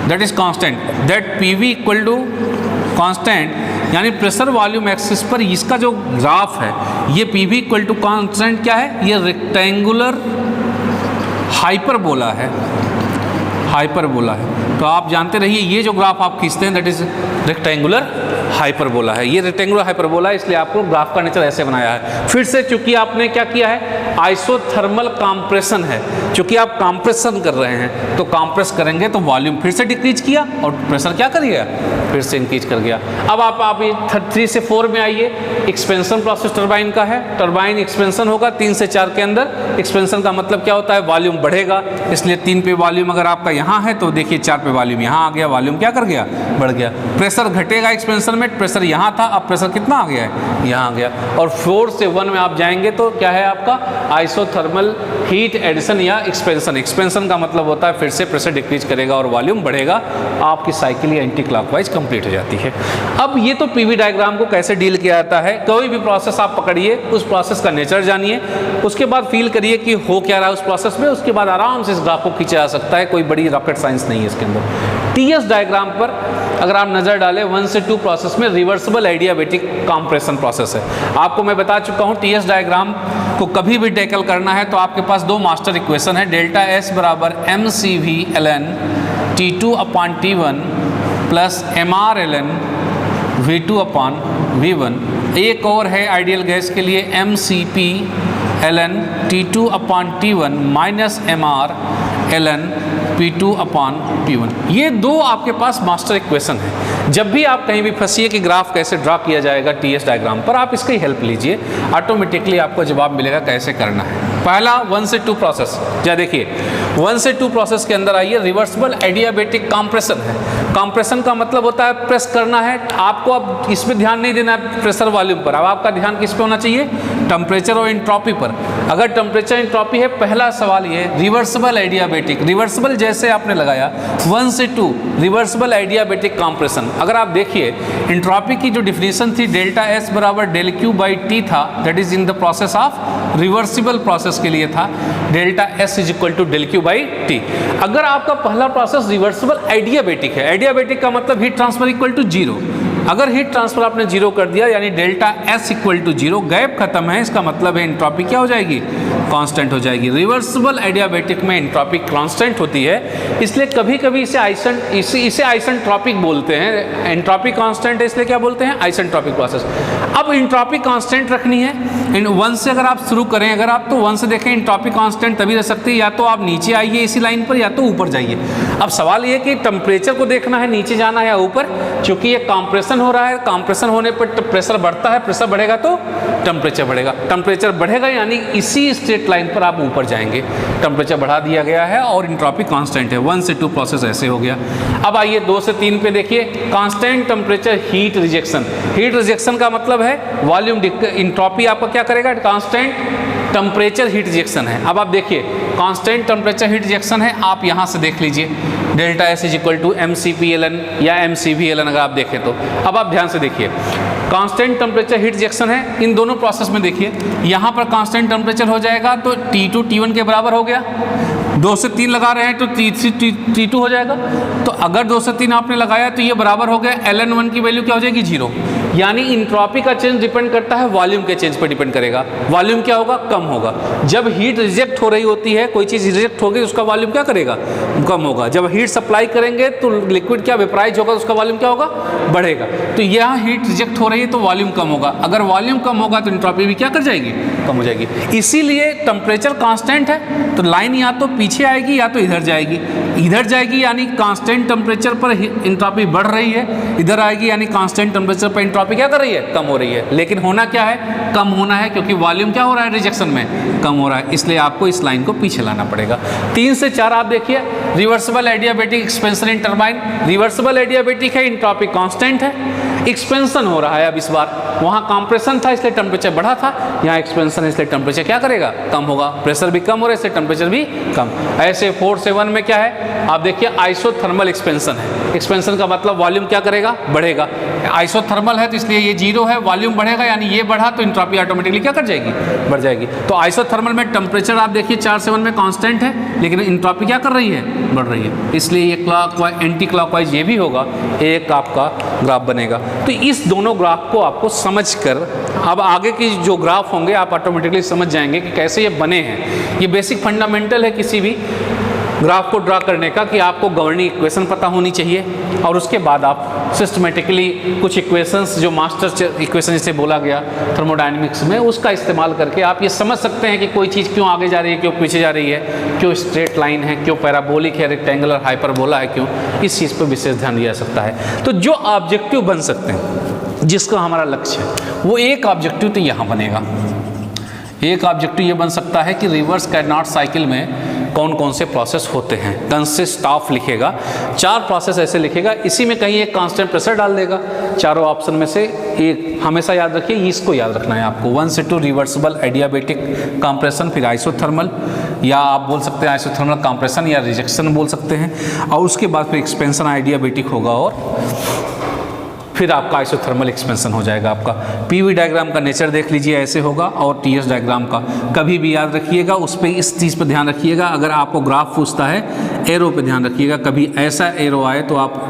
that is constant, that PV equal to constant, यानी प्रेशर वॉल्यूम एक्सिस पर इसका जो ग्राफ है ये पीवी इक्वल टू कांस्टेंट क्या है, ये रेक्टेंगुलर हाइपरबोला है, हाइपरबोला है। तो आप जानते रहिए ये जो ग्राफ आप खींचते हैं दैट इज रेक्टेंगुलर हाइपरबोला है, ये रेक्टेंगुलर हाइपरबोला है, इसलिए आपको ग्राफ का नेचर ऐसे बनाया है। फिर से चूंकि आपने क्या किया है, आइसोथर्मल कंप्रेशन है, चूंकि आप कंप्रेशन कर रहे हैं तो कंप्रेस करेंगे तो वॉल्यूम फिर से डिक्रीज किया और प्रेशर क्या कर गया, फिर से इंक्रीज कर गया। अब आप 3 से 4 में आइए, एक्सपेंशन प्रोसेस टरबाइन का है, टरबाइन एक्सपेंशन होगा 3 से 4 के अंदर। एक्सपेंशन का मतलब क्या होता है, वॉल्यूम बढ़ेगा, इसलिए 3 पे वॉल्यूम अगर आपका यहाँ है तो देखिए 4 पे वॉल्यूम यहाँ आ गया, वॉल्यूम क्या कर गया, बढ़ गया। प्रेशर घटेगा एक्सपेंशन में, प्रेशर यहाँ था, अब प्रेशर कितना आ गया है, यहाँ आ गया। और 4 से 1 में आप जाएंगे तो क्या है आपका आइसोथर्मल हीट एडिशन या एक्सपेंशन। एक्सपेंशन का मतलब होता है फिर से प्रेशर डिक्रीज करेगा और वॉल्यूम बढ़ेगा, आपकी साइकिल या एंटी क्लॉकवाइज कंप्लीट हो जाती है। अब ये तो पीवी डायग्राम को कैसे डील किया जाता है, कोई भी प्रोसेस आप पकड़िए, उस प्रोसेस का नेचर जानिए, उसके बाद फील करिए कि हो क्या रहा है उस प्रोसेस में, उसके बाद आराम से इस ग्राफ को खींचा जा सकता है, कोई बड़ी रॉकेट साइंस नहीं है इसके अंदर। टीएस डायग्राम पर अगर आप नज़र डालें 1 से 2 प्रोसेस में रिवर्सिबल एडियाबैटिक कंप्रेशन प्रोसेस है। आपको मैं बता चुका हूँ टीएस डायग्राम को कभी भी टैकल करना है तो आपके पास 2 मास्टर इक्वेशन है, डेल्टा एस बराबर M C V L N T two upon T one plus M R L N V two upon V one. एक और है आइडियल गैस के लिए M C P L N T two upon T one minus M R L N P2 upon P1। ये 2 आपके पास master equation है। जब भी आप कहीं भी फंसिए कि ग्राफ कैसे ड्रा किया जाएगा टीएस डायग्राम पर, आप इसकी हेल्प लीजिए, ऑटोमेटिकली आपको जवाब मिलेगा कैसे करना है। पहला 1 से 2 प्रोसेस, या देखिए 1 से 2 प्रोसेस के अंदर आइए, रिवर्सिबल एडियाबैटिक कंप्रेशन है। कंप्रेशन का मतलब होता है प्रेस करना है, आपको अब इसमें ध्यान नहीं देना है प्रेशर वॉल्यूम पर, अब आपका ध्यान किस पे होना चाहिए, टेम्परेचर और एंट्रोपी पर। अगर टेम्परेचर एंट्रोपी है, पहला सवाल ये रिवर्सिबल एडियाबैटिक, रिवर्सिबल जैसे आपने लगाया 1 से 2 रिवर्सिबल एडियाबैटिक कंप्रेशन। अगर आप देखिए एंट्रोपी की जो डिफिनीशन थी डेल्टा एस बराबर डेल क्यू बाई टी था, that is in the process of reversible process के लिए था delta S is equal to del Q by T. अगर आपका पहला प्रोसेस रिवर्सिबल एडियाबैटिक है, एडियाबैटिक का मतलब हीट ट्रांसफर इक्वल टू 0, अगर हीट ट्रांसफर आपने 0 कर दिया यानी delta S equal to 0, gap खत्म है, इसका मतलब है एंट्रोपी क्या हो जाएगी, कांस्टेंट हो जाएगी। रिवर्सिबल एडियाबैटिक में एंट्रोपी कांस्टेंट होती है, इसलिए कभी कभी इसे आइसेंट्रोपिक बोलते हैं। एंट्रोपी कांस्टेंट है इसलिए क्या बोलते हैं, आइसेंट्रोपिक प्रोसेस। अब एंट्रोपी कांस्टेंट रखनी है, 1 से अगर आप शुरू करें, अगर आप तो 1 से देखें एंट्रोपी कांस्टेंट तभी रह सकती है या तो आप नीचे आइए इसी लाइन पर या तो ऊपर जाइए। अब सवाल ये कि टेम्परेचर को देखना है नीचे जाना है या ऊपर, क्योंकि ये कंप्रेशन हो रहा है, कंप्रेशन होने पर प्रेशर बढ़ता है, प्रेशर बढ़ेगा तो टेम्परेचर बढ़ेगा, टेम्परेचर बढ़ेगा यानी इसी स्ट्रेट लाइन पर आप ऊपर जाएंगे। टेम्परेचर बढ़ा दिया गया है और एंट्रोपी कांस्टेंट है। 1 से 2 प्रोसेस ऐसे हो गया। अब आइए 2 से 3 पे देखिए, constant temperature heat rejection. Heat rejection का मतलब है वॉल्यूम, एंट्रोपी आपका क्या करेगा, कांस्टेंट टेम्परेचर हीट रिजेक्शन है। अब आप देखिए कांस्टेंट टेम्परेचर हीट रिजेक्शन है, आप यहाँ से देख लीजिए delta S is equal to M C P L N या M C V L N अगर आप देखें तो। अब आप ध्यान से देखिए कांस्टेंट टेम्परेचर हीट रिजेक्शन है, इन दोनों प्रोसेस में देखिए यहाँ पर कांस्टेंट टेम्परेचर हो जाएगा तो T2 T1 के बराबर हो गया। 2 से 3 लगा रहे हैं तो T2 हो जाएगा। तो अगर 2 से 3 आपने लगाया तो ये बराबर हो गया, ln1 की वैल्यू क्या हो जाएगी 0। यानी एंट्रोपी का चेंज डिपेंड करता है वॉल्यूम के चेंज पर डिपेंड करेगा। वॉल्यूम क्या होगा, कम होगा। जब हीट रिजेक्ट हो रही होती है, कोई चीज़ रिजेक्ट होगी उसका वॉल्यूम क्या करेगा, कम होगा। जब हीट सप्लाई करेंगे तो लिक्विड क्या वेपराइज होगा, उसका वॉल्यूम क्या होगा, बढ़ेगा। तो यहाँ हीट रिजेक्ट हो रही है तो वॉल्यूम कम होगा, अगर वॉल्यूम कम होगा तो एंट्रोपी भी क्या कर जाएगी, कम हो जाएगी। इसीलिए टेम्परेचर कांस्टेंट है तो लाइन या तो पीछे आएगी या तो इधर जाएगी। इधर जाएगी यानी कांस्टेंट टेम्परेचर पर एंट्रोपी बढ़ रही है, इधर आएगी यानी कांस्टेंट टेम्परेचर पर एंट्रोपी क्या कर रही है, कम हो रही है। लेकिन होना क्या है, कम होना है, क्योंकि वॉल्यूम क्या हो रहा है रिजेक्शन में, कम हो रहा है, इसलिए आपको इस लाइन को पीछे लाना पड़ेगा। 3 से 4 आप देखिए, reversible adiabatic expansion in turbine, reversible adiabatic है, एंट्रोपी कांस्टेंट है, एक्सपेंशन हो रहा है। अब इस बार वहाँ कंप्रेशन था इसलिए टेम्परेचर बढ़ा था, यहाँ एक्सपेंशन है इसलिए टेम्परेचर क्या करेगा, कम होगा। प्रेशर भी कम हो रहा है इसलिए टेम्परेचर भी कम। ऐसे 4 से 1 में क्या है, आप देखिए आइसोथर्मल एक्सपेंशन है। एक्सपेंशन का मतलब वॉल्यूम क्या करेगा, बढ़ेगा। आइसोथर्मल है तो इसलिए ये 0 है, वॉल्यूम बढ़ेगा यानी ये बढ़ा तो एंट्रोपी ऑटोमेटिकली क्या कर जाएगी, बढ़ जाएगी। तो आइसोथर्मल में टेम्परेचर आप देखिए 4 से 1 में कांस्टेंट है, लेकिन एंट्रोपी क्या कर रही है, बढ़ रही है। इसलिए ये क्लॉकवाइज एंटी क्लॉकवाइज ये भी होगा, एक आपका ग्राफ बनेगा। तो इस दोनों ग्राफ को आपको समझकर अब आगे की जो ग्राफ होंगे आप ऑटोमेटिकली समझ जाएंगे कि कैसे ये बने हैं। ये बेसिक फंडामेंटल है किसी भी ग्राफ को ड्रा करने का कि आपको गवर्निंग इक्वेशन पता होनी चाहिए और उसके बाद आप सिस्टमेटिकली कुछ इक्वेशंस जो मास्टर इक्वेशन जिसे बोला गया थर्मोडायनेमिक्स में, उसका इस्तेमाल करके आप ये समझ सकते हैं कि कोई चीज़ क्यों आगे जा रही है, क्यों पीछे जा रही है, क्यों स्ट्रेट लाइन है, क्यों पैराबोलिक है, रेक्टेंगुलर हाइपरबोला है, क्यों, इस चीज़ पर विशेष ध्यान दिया जा सकता है। तो जो ऑब्जेक्टिव बन सकते हैं, जिसका हमारा लक्ष्य है, वो एक ऑब्जेक्टिव तो यहाँ बनेगा। एक ऑब्जेक्टिव ये बन सकता है कि रिवर्स कार्नोट साइकिल में कौन कौन से प्रोसेस होते हैं, कंसिस्ट ऑफ लिखेगा, 4 प्रोसेस ऐसे लिखेगा, इसी में कहीं एक कांस्टेंट प्रेशर डाल देगा। चारों ऑप्शन में से एक हमेशा याद रखिए, इसको याद रखना है आपको। 1 से 2 रिवर्सिबल एडियाबैटिक कंप्रेशन, फिर आइसोथर्मल, या आप बोल सकते हैं आइसोथर्मल कंप्रेशन या रिजेक्शन बोल सकते हैं, और उसके बाद फिर एक्सपेंशन आइडियाबैटिक होगा और फिर आपका आइसोथर्मल एक्सपेंशन हो जाएगा। आपका पीवी डायग्राम का नेचर देख लीजिए, ऐसे होगा, और टीएस डायग्राम का कभी भी याद रखिएगा, उस पर इस चीज़ पर ध्यान रखिएगा। अगर आपको ग्राफ पूछता है, एरो पे ध्यान रखिएगा, कभी ऐसा एरो आए तो आप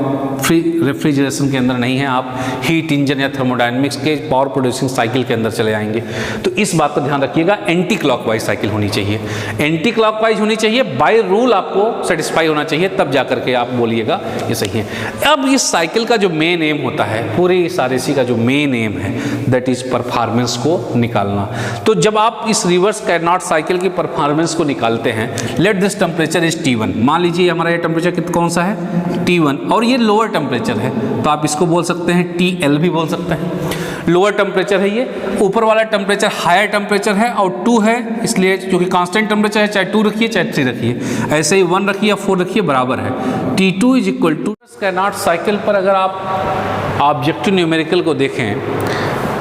रेफ्रिजरेशन के अंदर नहीं है, आप हीट इंजन या थर्मोडायनेमिक्स के पावर प्रोड्यूसिंग साइकिल के अंदर चले जाएंगे। तो इस बात पर ध्यान रखिएगा, एंटी क्लॉकवाइज साइकिल होनी चाहिए, एंटी क्लॉकवाइज होनी चाहिए, बाय रूल आपको सेटिस्फाई होना चाहिए, तब जा करके आप बोलिएगा ये सही है। अब इस साइकिल का जो मेन एम होता है, पूरी इस आरएसी का जो मेन एम है, दैट इज परफॉर्मेंस को निकालना। तो जब आप इस रिवर्स कार्नोट साइकिल की परफॉर्मेंस को निकालते हैं, let this temperature is T1, मान लीजिए हमारा ये टेम्परेचर कौन सा है, T1, और ये लोअर टेम्परेचर है, तो आप इसको बोल सकते हैं TL भी बोल सकते हैं। लोअर टेम्परेचर है ये, ऊपर वाला टेम्परेचर हायर टेम्परेचर है और 2 है, इसलिए क्योंकि कांस्टेंट टेम्परेचर है, चाहे 2 रखिए चाहे 3 रखिए, ऐसे ही 1 रखिए या 4 रखिए, बराबर है। T2 is equal to Carnot cycle पर अगर आप ऑब्जेक्टिव न्यूमेरिकल को देखें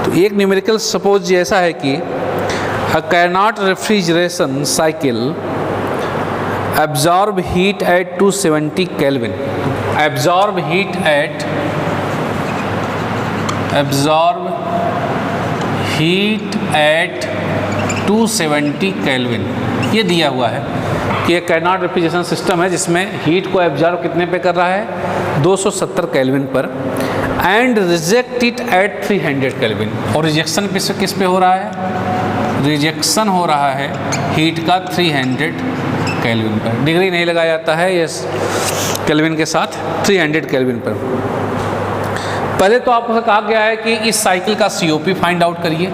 तो एक न्यूमेरिकल सपोज ऐसा है कि a Carnot refrigeration cycle absorb heat at 270 Kelvin, absorb heat at 270 Kelvin, ये दिया हुआ है कि एक कार्नोट रेफ्रिजरेशन सिस्टम है जिसमें हीट को एब्जॉर्ब कितने पे कर रहा है, 270 केल्विन पर, and reject it at 300 kelvin. और रिजेक्शन किस पे हो रहा है, रिजेक्शन हो रहा है हीट का 300 केल्विन पर। डिग्री नहीं लगाया जाता है ये केल्विन के साथ, 300 केल्विन पर। पहले तो आपको कहा गया है कि इस साइकिल का COP फाइंड आउट करिए,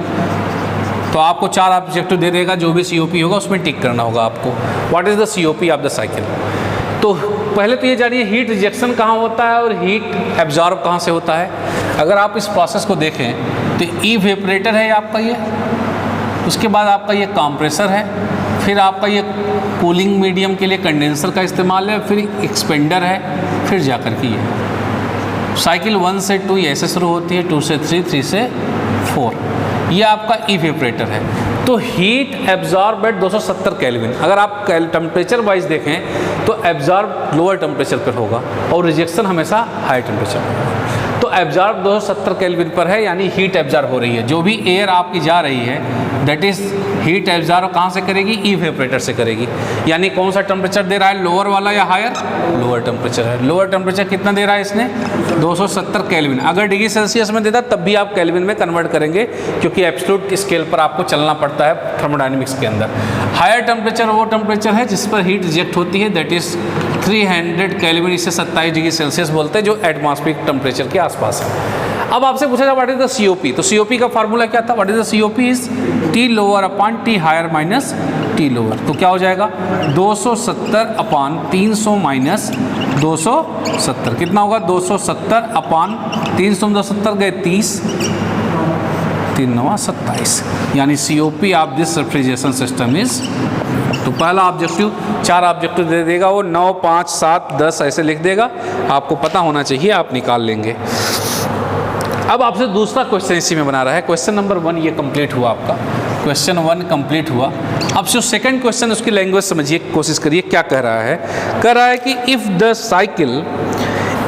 तो आपको 4 ऑब्जेक्टिव दे देगा, जो भी COP होगा उसमें टिक करना होगा आपको। What is the COP of the cycle? तो पहले तो ये जानिए हीट रिजेक्शन कहाँ होता है और हीट एब्जॉर्ब कहाँ से होता है। अगर आप इस प्रोसेस को देखें तो इवेपोरेटर है आपका ये, उसके बाद आपका ये कंप्रेसर है, फिर आपका ये कूलिंग मीडियम के लिए कंडेंसर का इस्तेमाल है, फिर एक्सपेंडर है, फिर जाकर के ये साइकिल 1 से 2 ऐसे शुरू होती है, 2 से 3, 3 से 4, ये आपका इवेपोरेटर है। तो हीट एब्जॉर्ब एट 270 केल्विन। अगर आप टेम्परेचर वाइज देखें तो एब्जॉर्ब लोअर टेम्परेचर पर होगा और रिजेक्शन हमेशा हाई टेम्परेचर पर होगा। तो एब्जॉर्ब 270 केल्विन पर है, यानी हीट एब्जॉर्ब हो रही है। जो भी एयर आपकी जा रही है दैट इज हीट एब्जॉर्ब कहाँ से करेगी, इवेपोरेटर से करेगी। यानी कौन सा टेम्परेचर दे रहा है, लोअर वाला या हायर, लोअर टेम्परेचर है। लोअर टेम्परेचर कितना दे रहा है इसने, 270 केल्विन। अगर डिग्री सेल्सियस में देता तब भी आप केल्विन में कन्वर्ट करेंगे, क्योंकि एब्सोल्यूट स्केल पर आपको चलना पड़ता है थर्मोडायनेमिक्स के अंदर। हायर टेम्परेचर वो टेम्परेचर है जिस पर हीट रिजेक्ट होती है, दैट इज 300 केल्विन, इसे 27 डिग्री सेल्सियस बोलते हैं, जो एटमॉस्फेरिक टेम्परेचर के आसपास है। अब आपसे पूछा जाए व्हाट इज द सीओपी, तो सीओपी का फार्मूला क्या था, what is the COP is T lower upon T higher minus T lower. तो क्या हो जाएगा 270 अपॉन 300 माइनस 270, कितना होगा 270 अपॉन 370 गए 30, 3 9 27, यानी COP of this refrigeration system is. तो पहला ऑब्जेक्टिव, 4 ऑब्जेक्टिव दे देगा वो, 9 5 7 10 ऐसे लिख देगा, आपको पता होना चाहिए, आप निकाल लेंगे। अब आपसे दूसरा क्वेश्चन इसी में बना रहा है, क्वेश्चन नंबर 1 ये कंप्लीट हुआ आपका, क्वेश्चन 1 कंप्लीट हुआ। अब जो सेकंड क्वेश्चन उसकी लैंग्वेज समझिए, कोशिश करिए क्या कह रहा है। कह रहा है कि if the cycle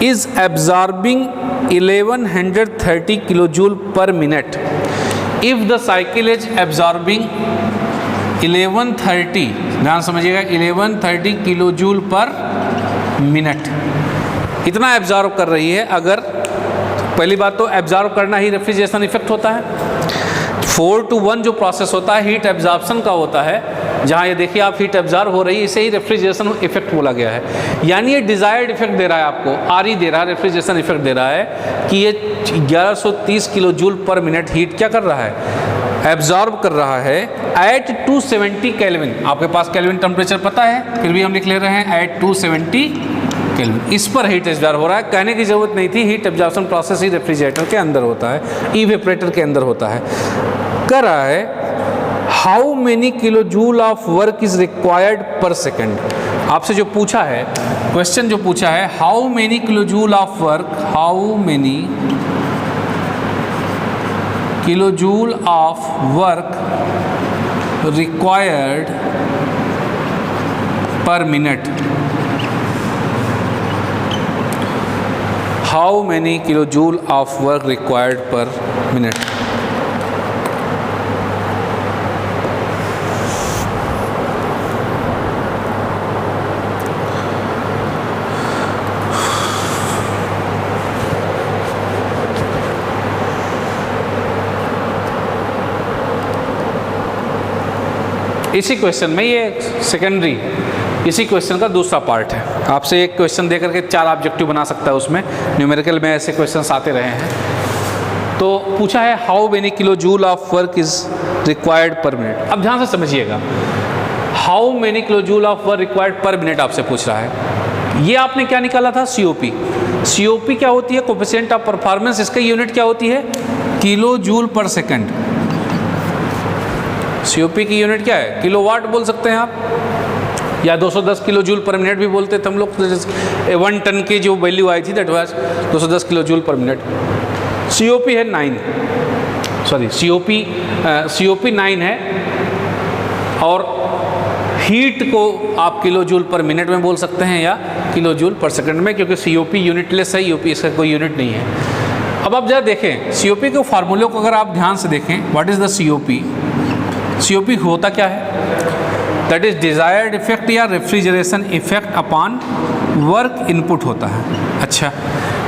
is absorbing 1130 kilo joule per minute, if the cycle is absorbing 1130, ध्यान समझिएगा 1130 किलो जूल पर मिनट, इतना एब्जॉर्ब कर रही है। अगर पहली बात तो एब्जॉर्ब करना ही रेफ्रिजरेशन इफेक्ट होता है। 4 to 1 जो प्रोसेस होता है हीट एब्जॉर्प्शन का होता है, जहाँ ये देखिए आप हीट एब्जॉर्ब हो रही है, इसे ही रेफ्रिजरेशन इफेक्ट बोला गया है। यानी ये डिज़ायर्ड इफेक्ट दे रहा है आपको, आरई दे रहा है, रेफ्रिजरेशन इफेक्ट दे रहा है कि ये 1130 kilo joule per minute heat क्या कर रहा है, एब्जॉर्ब कर रहा है एट 270 केल्विन। आपके पास केल्विन टेम्परेचर पता है, फिर भी हम लिख ले रहे हैं एट 270 केल्विन, इस पर हीट एब्जॉर्ब हो रहा है। कहने की जरूरत नहीं थी, हीट एब्जॉर्प्शन प्रोसेस ही रेफ्रिजरेटर के अंदर होता है, इवेपोरेटर के अंदर होता है। कर रहा है how many kilo joule of work is required पर सेकेंड। आपसे जो पूछा है क्वेश्चन, जो पूछा है how many kilo joule of work, how many kilojoule of work required per minute, how many kilojoule of work required per minute। इसी question में, ये सेकेंडरी, इसी क्वेश्चन का दूसरा पार्ट है। आपसे एक क्वेश्चन देकर के 4 ऑब्जेक्टिव बना सकता है, उसमें न्यूमेरिकल में ऐसे क्वेश्चंस आते रहे हैं। तो पूछा है how many kilo joule of work is required पर मिनट। अब ध्यान से समझिएगा, how many kilo joule of work required पर मिनट आपसे पूछ रहा है। ये आपने क्या निकाला था, सीओपी। सीओपी क्या होती है, कोफिशिएंट ऑफ परफॉर्मेंस, इसका यूनिट क्या होती है, किलो जूल पर सेकेंड। सीओपी की यूनिट क्या है, किलोवाट बोल सकते हैं आप, या 210 किलो जूल पर मिनट भी बोलते थे हम लोग। 1 टन की जो वैल्यू आई थी that was 210 kilo joule per minute. COP है 9, सॉरी सीओपी 9 है, और हीट को आप किलो जूल पर मिनट में बोल सकते हैं या किलो जूल पर सेकंड में, क्योंकि सीओपी यूनिटलेस है, यूपी इसका कोई यूनिट नहीं है। अब आप जरा देखें सीओपी के फार्मूले को, अगर आप ध्यान से देखें, what is the COP. COP होता क्या है, दैट इज डिजायर्ड इफेक्ट या refrigeration effect upon work input होता है। अच्छा,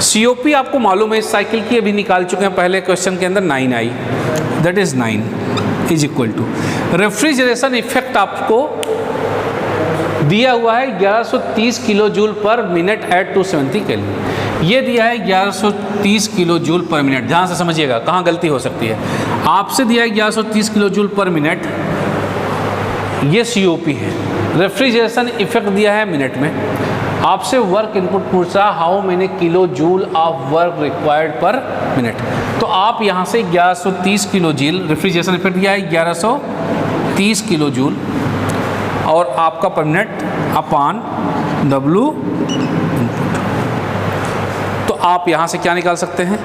सीओपी आपको मालूम है, इस साइकिल की अभी निकाल चुके हैं, पहले क्वेश्चन के अंदर 9 आई, that is 9 is equal to refrigeration effect आपको दिया हुआ है 1130 kilo joule per minute at 270 kelvin. ये दिया है 1130 किलो जूल पर मिनट। ध्यान से समझिएगा कहाँ गलती हो सकती है। आपसे दिया है 1130 किलो जूल पर मिनट, ये सीओपी है। रेफ्रिजरेशन इफेक्ट दिया है मिनट में। आपसे वर्क इनपुट पूछ रहा, how many kilo joule of work required पर मिनट। तो आप यहाँ से 1130 किलो जूल, रेफ्रिजरेशन इफेक्ट दिया है 1130 किलो जूल, और आपका पर मिनट अपॉन डब्ल्यू इनपुट। तो आप यहाँ से क्या निकाल सकते हैं,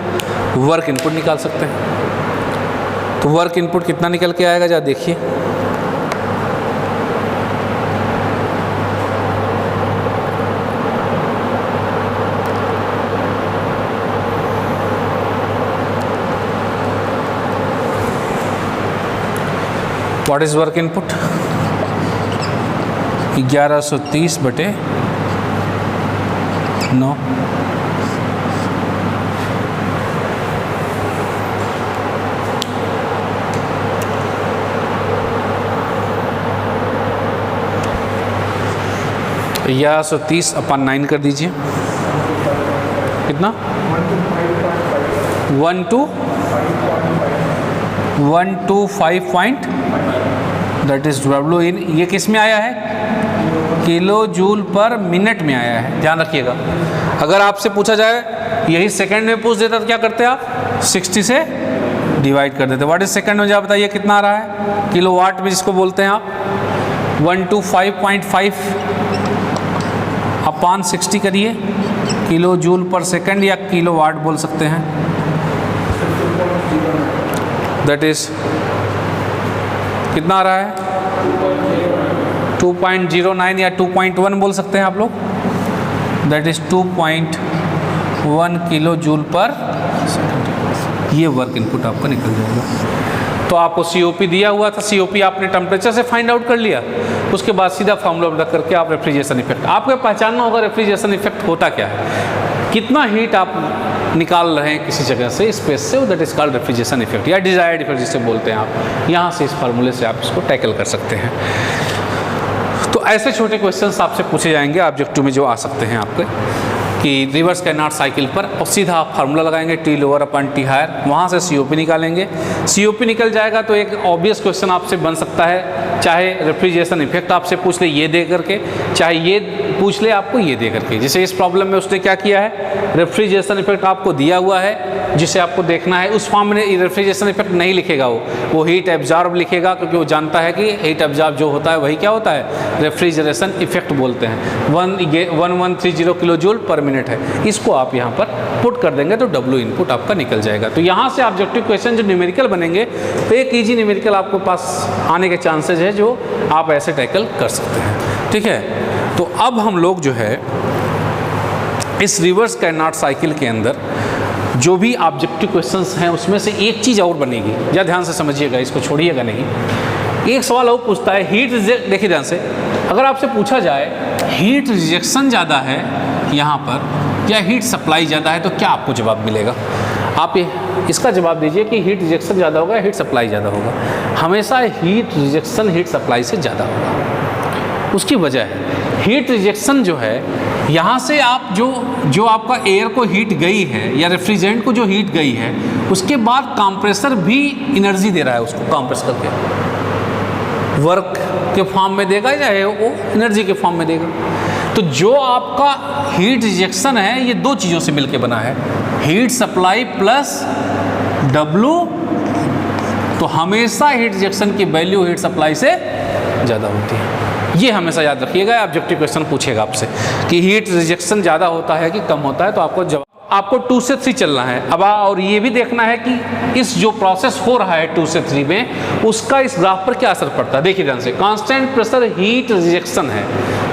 वर्क इनपुट निकाल सकते हैं। तो वर्क इनपुट कितना निकल के आएगा, जरा देखिए। व्हाट इज वर्क इनपुट, 1130 बटे 9। तो 1130 अपॉन 9 कर दीजिए, कितना 125 दैट इज W इन, ये किस में आया है? किलो जूल पर मिनट में आया है, ध्यान रखिएगा। अगर आपसे पूछा जाए यही सेकंड में पूछ देता तो क्या करते आप? 60 से डिवाइड कर देते। व्हाट इज सेकंड में, जब बताइए कितना आ रहा है? किलोवाट में जिसको बोलते हैं आप 125.5 अपॉन 60 करिए, किलो जूल पर सेकंड या किलो वाट बोल सकते हैं। दैट इज कितना आ रहा है? 2.09 या 2.1 बोल सकते हैं आप लोग। That is 2.1 kilo joule per second. ये वर्क इनपुट आपका निकल जाएगा। तो आपको COP दिया हुआ था, COP आपने टेम्परेचर से फाइंड आउट कर लिया, उसके बाद सीधा फॉर्मूला रख करके आप रेफ्रिजरेशन इफेक्ट, आपको पहचानना होगा रेफ्रिजरेशन इफेक्ट होता क्या है, कितना हीट आप निकाल रहे हैं किसी जगह से, स्पेस से, that is called refrigeration effect या डिजायर्ड इफेक्ट जिसे बोलते हैं आप। यहाँ से इस फार्मूले से आप इसको टैकल कर सकते हैं। तो ऐसे छोटे क्वेश्चंस आपसे पूछे जाएंगे ऑब्जेक्टिव में जो आ सकते हैं आपके, कि रिवर्स कैनार्ड साइकिल पर, और सीधा आप फार्मूला लगाएंगे T लोअर अपन T हायर, वहाँ से COP निकालेंगे। COP निकल जाएगा तो एक ऑब्वियस क्वेश्चन आपसे बन सकता है, चाहे रेफ्रिजरेशन इफेक्ट आपसे पूछ ले ये दे करके, चाहे ये पूछ ले आपको ये दे करके। जैसे इस प्रॉब्लम में उसने क्या किया है, रेफ्रिजरेशन इफेक्ट आपको दिया हुआ है जिसे आपको देखना है। उस फॉर्म में रेफ्रिजरेशन इफेक्ट नहीं लिखेगा, वो हीट एब्जॉर्ब लिखेगा, क्योंकि वो जानता है कि हीट एब्जॉर्ब जो होता है वही क्या होता है, रेफ्रिजरेशन इफेक्ट बोलते हैं। 1130 किलो जूल पर मिनट है, इसको आप यहाँ पर पुट कर देंगे तो W इनपुट आपका निकल जाएगा। तो यहाँ से ऑब्जेक्टिव क्वेश्चन जो न्यूमेरिकल बनेंगे तो एक इजी न्यूमेरिकल आपके पास आने के चांसेस है जो आप ऐसे टैकल कर सकते हैं। ठीक है, तो अब हम लोग जो है इस रिवर्स कैनार्ड साइकिल के अंदर जो भी ऑब्जेक्टिव क्वेश्चंस हैं उसमें से एक चीज़ और बनेगी, या ध्यान से समझिएगा, इसको छोड़िएगा नहीं। एक सवाल और पूछता है हीट रिजेक्ट, देखिए ध्यान से, अगर आपसे पूछा जाए हीट रिजेक्शन ज़्यादा है यहाँ पर या हीट सप्लाई ज़्यादा है तो क्या आपको जवाब मिलेगा? आप इसका जवाब दीजिए कि हीट रिजेक्शन ज़्यादा होगा, हीट सप्लाई ज़्यादा होगा। हमेशा हीट रिजेक्शन हीट सप्लाई से ज़्यादा होगा। उसकी वजह है हीट रिजेक्शन जो है, यहाँ से आप जो आपका एयर को हीट गई है या रेफ्रिजरेंट को जो हीट गई है, उसके बाद कंप्रेसर भी एनर्जी दे रहा है उसको कंप्रेस करके, वर्क के फॉर्म में देगा या वो एनर्जी के फॉर्म में देगा। तो जो आपका हीट रिजेक्शन है ये दो चीज़ों से मिलके बना है, हीट सप्लाई प्लस W। तो हमेशा हीट रिजेक्शन की वैल्यू हीट सप्लाई से ज़्यादा होती है, ये हमेशा याद रखिएगा। ऑब्जेक्टिव क्वेश्चन पूछेगा आपसे कि हीट रिजेक्शन ज़्यादा होता है कि कम होता है, तो आपको जवाब, आपको 2 से 3 चलना है अब। और ये भी देखना है कि इस जो प्रोसेस हो रहा है 2 से 3 में उसका इस ग्राफ पर क्या असर पड़ता है। देखिए ध्यान से, कांस्टेंट प्रेशर हीट रिजेक्शन है,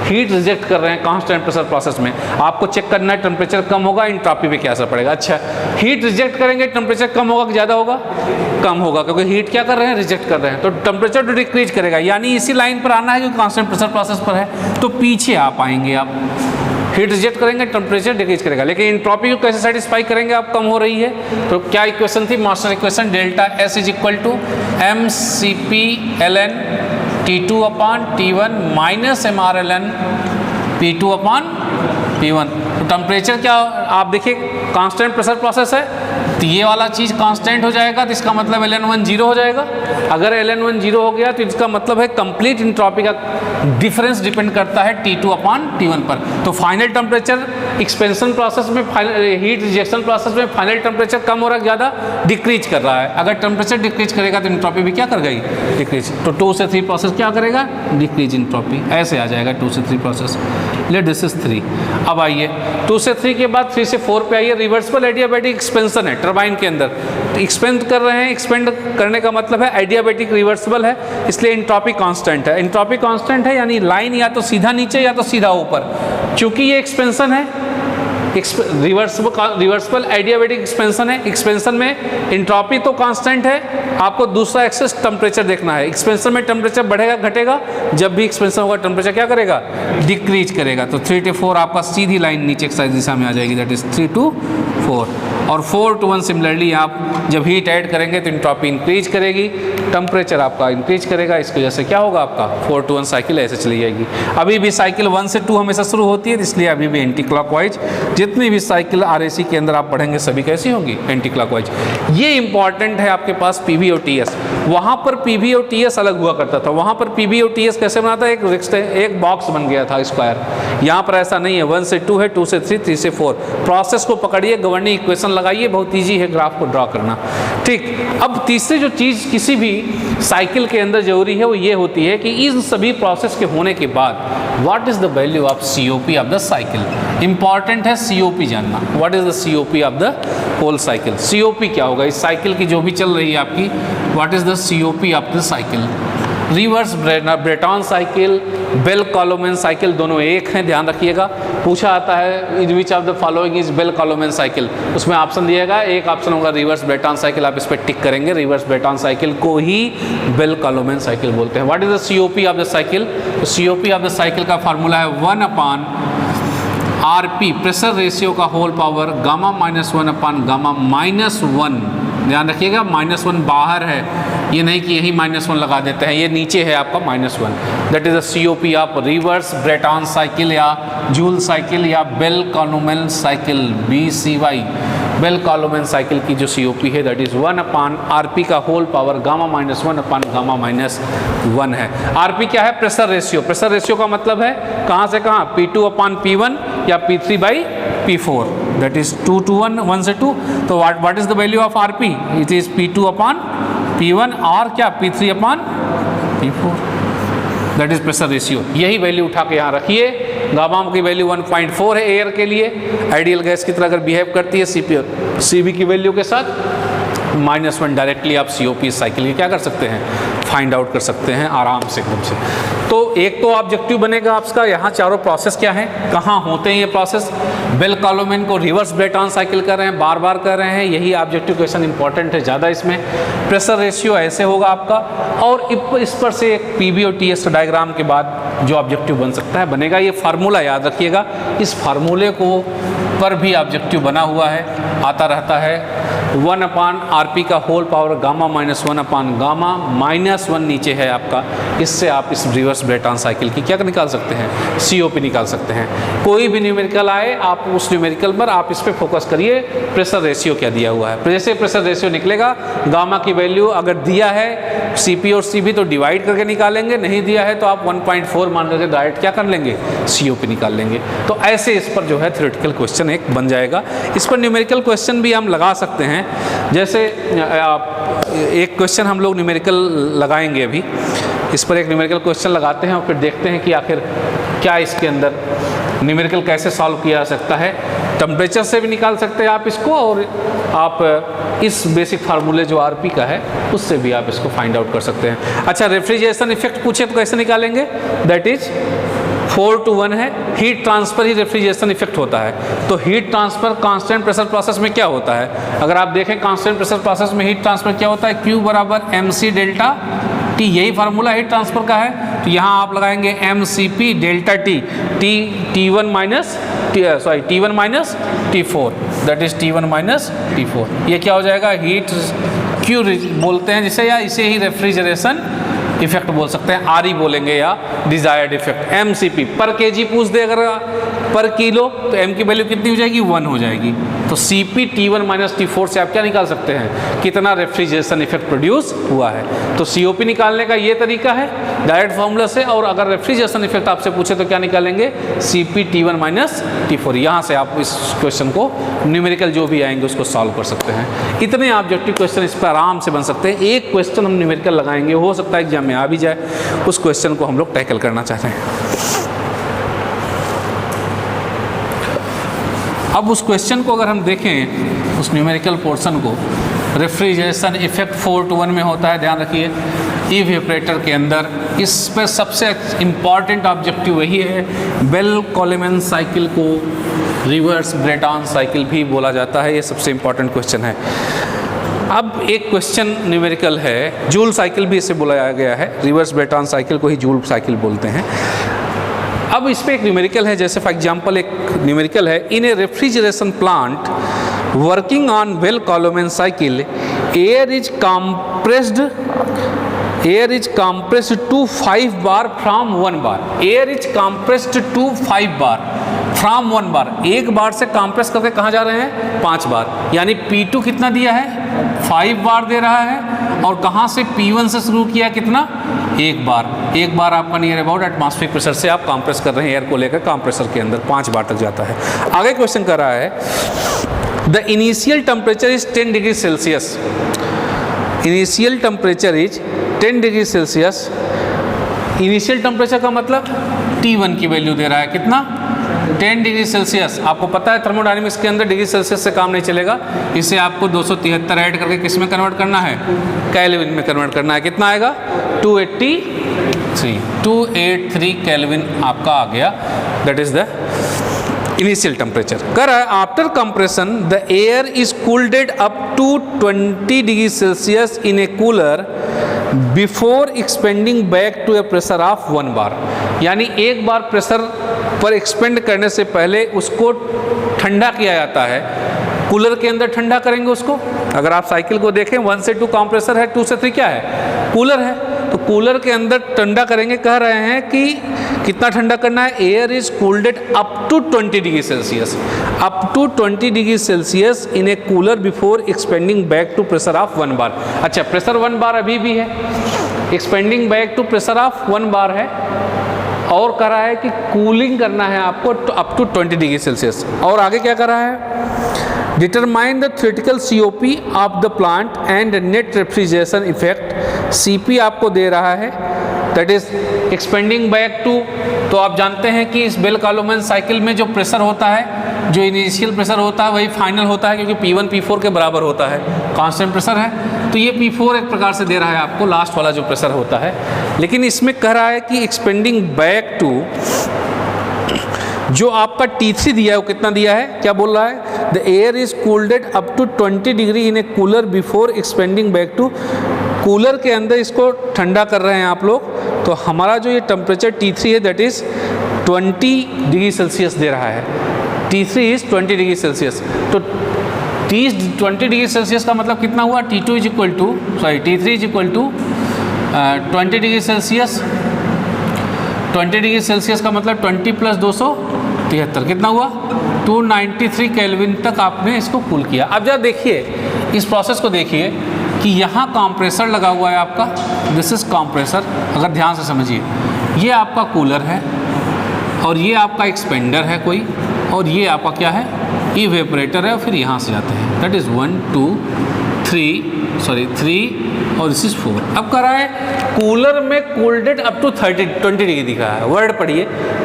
हीट रिजेक्ट कर रहे हैं कांस्टेंट प्रेशर प्रोसेस में, आपको चेक करना है टेम्परेचर कम होगा, एंट्रोपी पे क्या असर पड़ेगा। अच्छा, हीट रिजेक्ट करेंगे टेम्परेचर कम होगा कि ज़्यादा होगा? कम होगा, क्योंकि हीट क्या कर रहे हैं, रिजेक्ट कर रहे हैं, तो टेम्परेचर तो डिक्रीज करेगा, यानी इसी लाइन पर आना है क्योंकि कांस्टेंट प्रेशर प्रोसेस पर है, तो पीछे आप आएंगे। आप हीट रिजेक्ट करेंगे टेम्परेचर डिक्रीज करेगा, लेकिन एंट्रोपी को कैसे सेटिस्फाई करेंगे आप, कम हो रही है। तो क्या इक्वेशन थी, master equation, delta S is equal to mCp ln T2 upon T1 minus mRln P2 upon P1। तो टेम्परेचर क्या, आप देखिए कांस्टेंट प्रेशर प्रोसेस है तो ये वाला चीज़ कांस्टेंट हो जाएगा, तो इसका मतलब ln1 0 हो जाएगा। अगर ln1 0 हो गया तो इसका मतलब है कंप्लीट एंट्रोपी का डिफरेंस डिपेंड करता है T2 अपॉन T1 पर। तो फाइनल टेम्परेचर एक्सपेंशन प्रोसेस में, हीट रिजेक्शन प्रोसेस में फाइनल टेम्परेचर कम हो रहा है, ज़्यादा डिक्रीज कर रहा है। अगर टेम्परेचर डिक्रीज करेगा तो एंट्रोपी भी क्या कर गई, डिक्रीज। तो 2 से 3 प्रोसेस क्या करेगा, डिक्रीज एंट्रोपी, ऐसे आ जाएगा 2 से 3 प्रोसेस। Let this is 3। अब आइए 2 से 3 के बाद 3 से 4 पे आइए, रिवर्सिबल एडियाबैटिक एक्सपेंशन है टरबाइन के अंदर, तो एक्सपेंड कर रहे हैं, एक्सपेंड करने का मतलब है एडियाबैटिक रिवर्सिबल है, इसलिए एंट्रोपी कांस्टेंट है। एंट्रोपी कांस्टेंट है यानी लाइन या तो सीधा नीचे या तो सीधा ऊपर, क्योंकि ये एक्सपेंशन है, रिवर्सिबल एडियाबैटिक एक्सपेंशन है। एक्सपेंशन में एंट्रोपी तो कांस्टेंट है, आपको दूसरा एक्सेस टेम्परेचर देखना है। एक्सपेंशन में टेम्परेचर बढ़ेगा घटेगा, जब भी एक्सपेंशन होगा टेम्परेचर क्या करेगा, डिक्रीज करेगा। तो 3 to 4 आपका सीधी लाइन नीचे एक्साइज दिशा में आ जाएगी, दैट इज 3 to 4। और 4 to 1 सिमिलरली आप जब हीट ऐड करेंगे तो एंट्रोपी इंक्रीज करेगी, टेम्परेचर आपका इंक्रीज करेगा, इसकी वजह से क्या होगा आपका 4 to 1 साइकिल ऐसे चली जाएगी। अभी भी साइकिल 1 से 2 हमेशा शुरू होती है, इसलिए अभी भी एंटी क्लॉकवाइज जितनी भी साइकिल RAC के अंदर आप पढ़ेंगे सभी कैसी होंगी एंटी क्लॉकवाइज। ये इंपॉर्टेंट है आपके पास PV और TS। वहाँ पर PV और TS अलग हुआ करता था, वहाँ पर PV और TS कैसे बना था, एक बॉक्स बन गया था स्क्वायर। यहाँ पर ऐसा नहीं है, 1 से 2 है, 2 से 3, 3 से 4। प्रोसेस को पकड़िए, गवर्निंग इक्वेशन लगाइए, बहुत ईजी है ग्राफ को ड्रॉ करना। ठीक, अब तीसरी जो चीज़ किसी भी साइकिल के अंदर जरूरी है वो ये होती है कि इन सभी प्रोसेस के होने के बाद what is the value of COP of the cycle. Important है COP जानना, what is the COP of the whole cycle. COP क्या होगा इस साइकिल की जो भी चल रही है आपकी, what is the COP of the cycle. Reverse Brayton cycle, Bell Coleman cycle दोनों एक हैं, ध्यान रखिएगा। पूछा आता है in which of the following is Bell Coleman cycle, उसमें ऑप्शन दिएगा, एक ऑप्शन होगा रिवर्स ब्रेटॉन साइकिल, आप इस पर टिक करेंगे। रिवर्स ब्रेटॉन साइकिल को ही बेल कॉलोमैन साइकिल बोलते हैं। What is the COP of the cycle. तो COP ऑफ द साइकिल का फार्मूला है 1/RP प्रेशर रेशियो का whole power gamma -1 upon gamma -1। ध्यान रखिएगा -1 बाहर है, ये नहीं कि यही -1 लगा देते हैं, ये नीचे है आपका -1। That is the COP of reverse Brayton cycle या जूल साइकिल या Bell Coleman cycle BCY। Bell Coleman cycle की जो COP है दैट इज 1/RP का whole power gamma -1 upon gamma -1 है। RP क्या है, प्रेशर रेशियो। प्रेशर रेशियो का मतलब है कहाँ से कहाँ, P2/P1 या P3/P4, दैट इज 2 to 1, 1 से 2। तो what is the value of RP, it is P2/P1 और क्या P3/P4, that is pressure ratio. यही वैल्यू उठा के यहाँ रखिए। गामा की वैल्यू 1.4 है एयर के लिए, आइडियल गैस की तरह अगर बिहेव करती है CP और CV की वैल्यू के साथ, -1 डायरेक्टली आप COP साइकिल की क्या कर सकते हैं, फाइंड आउट कर सकते हैं आराम से एकदम से। तो एक तो ऑब्जेक्टिव बनेगा आपका, यहाँ चारों प्रोसेस क्या हैं, कहाँ होते हैं ये प्रोसेस। बेल कॉलोमैन को रिवर्स ब्रेटॉन साइकिल कर रहे हैं, बार बार कर रहे हैं, यही ऑब्जेक्टिव क्वेश्चन इंपॉर्टेंट है ज़्यादा इसमें। प्रेशर रेशियो ऐसे होगा आपका, और इस पर से एक PV और TS डायग्राम के बाद जो ऑब्जेक्टिव बन सकता है बनेगा। ये फार्मूला याद रखिएगा, इस फार्मूले को पर भी ऑब्जेक्टिव बना हुआ है, आता रहता है। 1/RP का whole power gamma -1 upon gamma -1 नीचे है आपका। इससे आप इस रिवर्स ब्रेटॉन साइकिल की क्या निकाल सकते हैं, COP निकाल सकते हैं। कोई भी न्यूमेरिकल आए आप उस न्यूमेरिकल पर आप इस पर फोकस करिए, प्रेशर रेशियो क्या दिया हुआ है। जैसे प्रेशर रेशियो निकलेगा, गामा की वैल्यू अगर दिया है CP और CV तो डिवाइड करके निकालेंगे, नहीं दिया है तो आप 1.4 मान करके डायरेक्ट क्या कर लेंगे, COP निकाल लेंगे। तो ऐसे इस पर जो है थ्योरेटिकल क्वेश्चन एक बन जाएगा। इस पर न्यूमेरिकल क्वेश्चन भी हम लगा सकते हैं। जैसे एक क्वेश्चन हम लोग न्यूमेरिकल लगाएंगे अभी, इस पर एक न्यूमेरिकल क्वेश्चन लगाते हैं और फिर देखते हैं कि आखिर क्या इसके अंदर न्यूमेरिकल कैसे सॉल्व किया जा सकता है। टेम्परेचर से भी निकाल सकते हैं आप इसको, और आप इस बेसिक फार्मूले जो RP का है उससे भी आप इसको फाइंड आउट कर सकते हैं। अच्छा, रेफ्रिजरेशन इफेक्ट पूछे तो कैसे निकालेंगे, दैट इज 4 to 1 है। हीट ट्रांसफर ही रेफ्रिजरेशन इफेक्ट होता है। तो heat transfer constant pressure process में क्या होता है, अगर आप देखें कांस्टेंट प्रेशर प्रोसेस में हीट ट्रांसफर क्या होता है, Q = MC डेल्टा T, यही फार्मूला हीट ट्रांसफर का है। तो यहाँ आप लगाएंगे MCP delta T, T1 - T4, that is T1 - T4। ये क्या हो जाएगा, हीट Q बोलते हैं जिसे, या इसे ही रेफ्रिजरेशन इफेक्ट बोल सकते हैं, RE बोलेंगे या डिजायर्ड इफेक्ट। MCP पर kg पूछ दे अगर पर किलो तो M की वैल्यू कितनी हो जाएगी, 1 हो जाएगी। तो CP T1 - T4 से आप क्या निकाल सकते हैं, कितना रेफ्रिजरेशन इफेक्ट प्रोड्यूस हुआ है। तो COP निकालने का ये तरीका है डायरेक्ट फार्मूला से, और अगर रेफ्रिजरेशन इफेक्ट आपसे पूछे तो क्या निकालेंगे, CP T1 - T4। यहाँ से आप इस क्वेश्चन को न्यूमेरिकल जो भी आएंगे उसको सॉल्व कर सकते हैं। इतने ऑब्जेक्टिव क्वेश्चन इस पर आराम से बन सकते हैं। एक क्वेश्चन हम न्यूमेरिकल लगाएंगे, हो सकता है एग्जाम में आ भी जाए, उस क्वेश्चन को हम लोग टैकल करना चाहते हैं। अब उस क्वेश्चन को अगर हम देखें, उस न्यूमेरिकल पोर्शन को, रेफ्रिजरेशन इफेक्ट 4 to 1 में होता है, ध्यान रखिए, इवेपोरेटर के अंदर। इस पर सबसे इम्पॉर्टेंट ऑब्जेक्टिव वही है। बेल कॉलोमैन साइकिल को रिवर्स ब्रेटॉन साइकिल भी बोला जाता है, ये सबसे इम्पॉर्टेंट क्वेश्चन है। अब एक क्वेश्चन न्यूमेरिकल है, जूल साइकिल भी इसे बुलाया गया है, रिवर्स ब्रेटॉन साइकिल को ही जूल साइकिल बोलते हैं। अब इस पर एक न्यूमेरिकल है, जैसे फॉर एग्जांपल एक न्यूमेरिकल है, in a refrigeration plant working on Bell-Coleman cycle, air is compressed to 5 bar from 1 bar. Air is compressed to 5 bar from 1 bar. एक बार से कंप्रेस करके कहाँ जा रहे हैं? 5 बार. यानी P2 कितना दिया है? 5 बार दे रहा है. और कहाँ से P1 से शुरू किया कितना? एक बार आपका नियर अबाउट एटमॉस्फेरिक प्रेशर से आप कंप्रेस कर रहे हैं एयर को लेकर कंप्रेसर के अंदर 5 बार तक जाता है. आगे क्वेश्चन कर रहा है the initial temperature is 10 degree Celsius. Initial temperature is 10 degree Celsius. Initial temperature का मतलब T1 की वैल्यू दे रहा है कितना? 10 डिग्री सेल्सियस. आपको पता है थर्मोडायनेमिक्स के अंदर डिग्री सेल्सियस से काम नहीं चलेगा. इसे आपको 273 ऐड करके किस में कन्वर्ट करना है? केल्विन में कन्वर्ट करना है. कितना आएगा? 283 केल्विन आपका आ गया. That is the initial temperature. कर रहा है after compression the air is cooled up to 20 degree Celsius in a cooler before expanding back to a pressure of 1 bar. यानी एक बार प्रेशर पर एक्सपेंड करने से पहले उसको ठंडा किया जाता है. कूलर के अंदर ठंडा करेंगे उसको. अगर आप साइकिल को देखें 1 से 2 कंप्रेसर है, 2 से 3 क्या है? कूलर है. तो कूलर के अंदर ठंडा करेंगे. कह रहे हैं कि कितना ठंडा करना है? Air is cooled up to 20 degree Celsius. Up to 20 degree Celsius in a cooler before expanding back to pressure of 1 bar. अच्छा, प्रेशर 1 बार अभी भी है. Expanding back to pressure of 1 bar है. और कह रहा है कि कूलिंग करना है आपको अप टू 20 डिग्री सेल्सियस. और आगे क्या कर रहा है? Determine the theoretical COP of the plant and net refrigeration effect. CP आपको दे रहा है, that is expanding back to. तो आप जानते हैं कि इस बेल-कॉलोमन साइकिल में जो प्रेशर होता है, जो इनिशियल प्रेशर होता है वही फाइनल होता है, क्योंकि P1 P4 के बराबर होता है. कांस्टेंट प्रेशर है. तो ये P4 एक प्रकार से दे रहा है आपको, लास्ट वाला जो प्रेशर होता है. लेकिन इसमें कह रहा है कि एक्सपेंडिंग बैक टू जो आपका T3 दिया है वो कितना दिया है? क्या बोल रहा है? The air is cooled up to 20 degree in a cooler before expanding back to. Cooler के अंदर इसको ठंडा कर रहे हैं आप लोग. तो हमारा जो ये टेम्परेचर T3 है दैट इज 20 डिग्री सेल्सियस दे रहा है. T3 is 20 degree Celsius. तो 20 डिग्री सेल्सियस का मतलब कितना हुआ? T2 is equal to T3 is equal to 20 degree Celsius. 20 degree Celsius का मतलब 20 प्लस 273 कितना हुआ? 293 केल्विन तक आपने इसको कूल किया. अब जरा देखिए इस प्रोसेस को, देखिए कि यहाँ कंप्रेसर लगा हुआ है आपका. This is compressor. अगर ध्यान से समझिए, ये आपका कूलर है और ये आपका एक्सपेंडर है कोई, और ये आपका क्या है? इवेपोरेटर है. और फिर यहाँ से जाते हैं. दैट इज़ 1 2 3 और दिस इज 4. अब कर रहा है कूलर में कूल्ड अप टू 20 डिग्री दिखा है. वर्ड पढ़िए.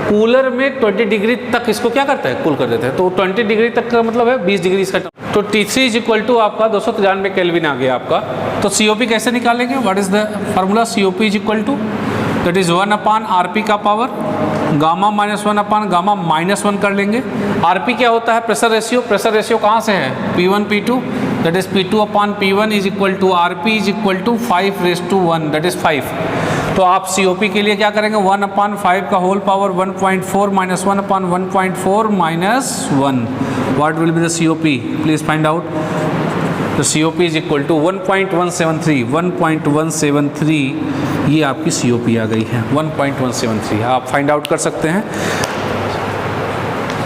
कूलर में 20 डिग्री तक इसको क्या करता है? कूल कर देता है. तो 20 डिग्री तक का मतलब है 20 डिग्री इसका. तो T3 इज इक्वल टू आपका 293 केल्विन आ गया आपका. तो COP कैसे निकालेंगे? What is the formula? COP is equal to that is 1/RP का पावर गामा माइनस 1/गामा माइनस 1 कर लेंगे. RP क्या होता है? Pressure ratio. प्रेशर रेशियो कहाँ से है? P1 P2 that is P2/P1 is equal to RP is equal to 5/1 that is 5. तो आप COP के लिए क्या करेंगे? 1/5 का whole power 1.4 minus 1/1.4 minus 1. What will be the COP? Please find out. तो COP इज इक्वल टू 1.173. ये आपकी COP आ गई है 1.173. आप फाइंड आउट कर सकते हैं.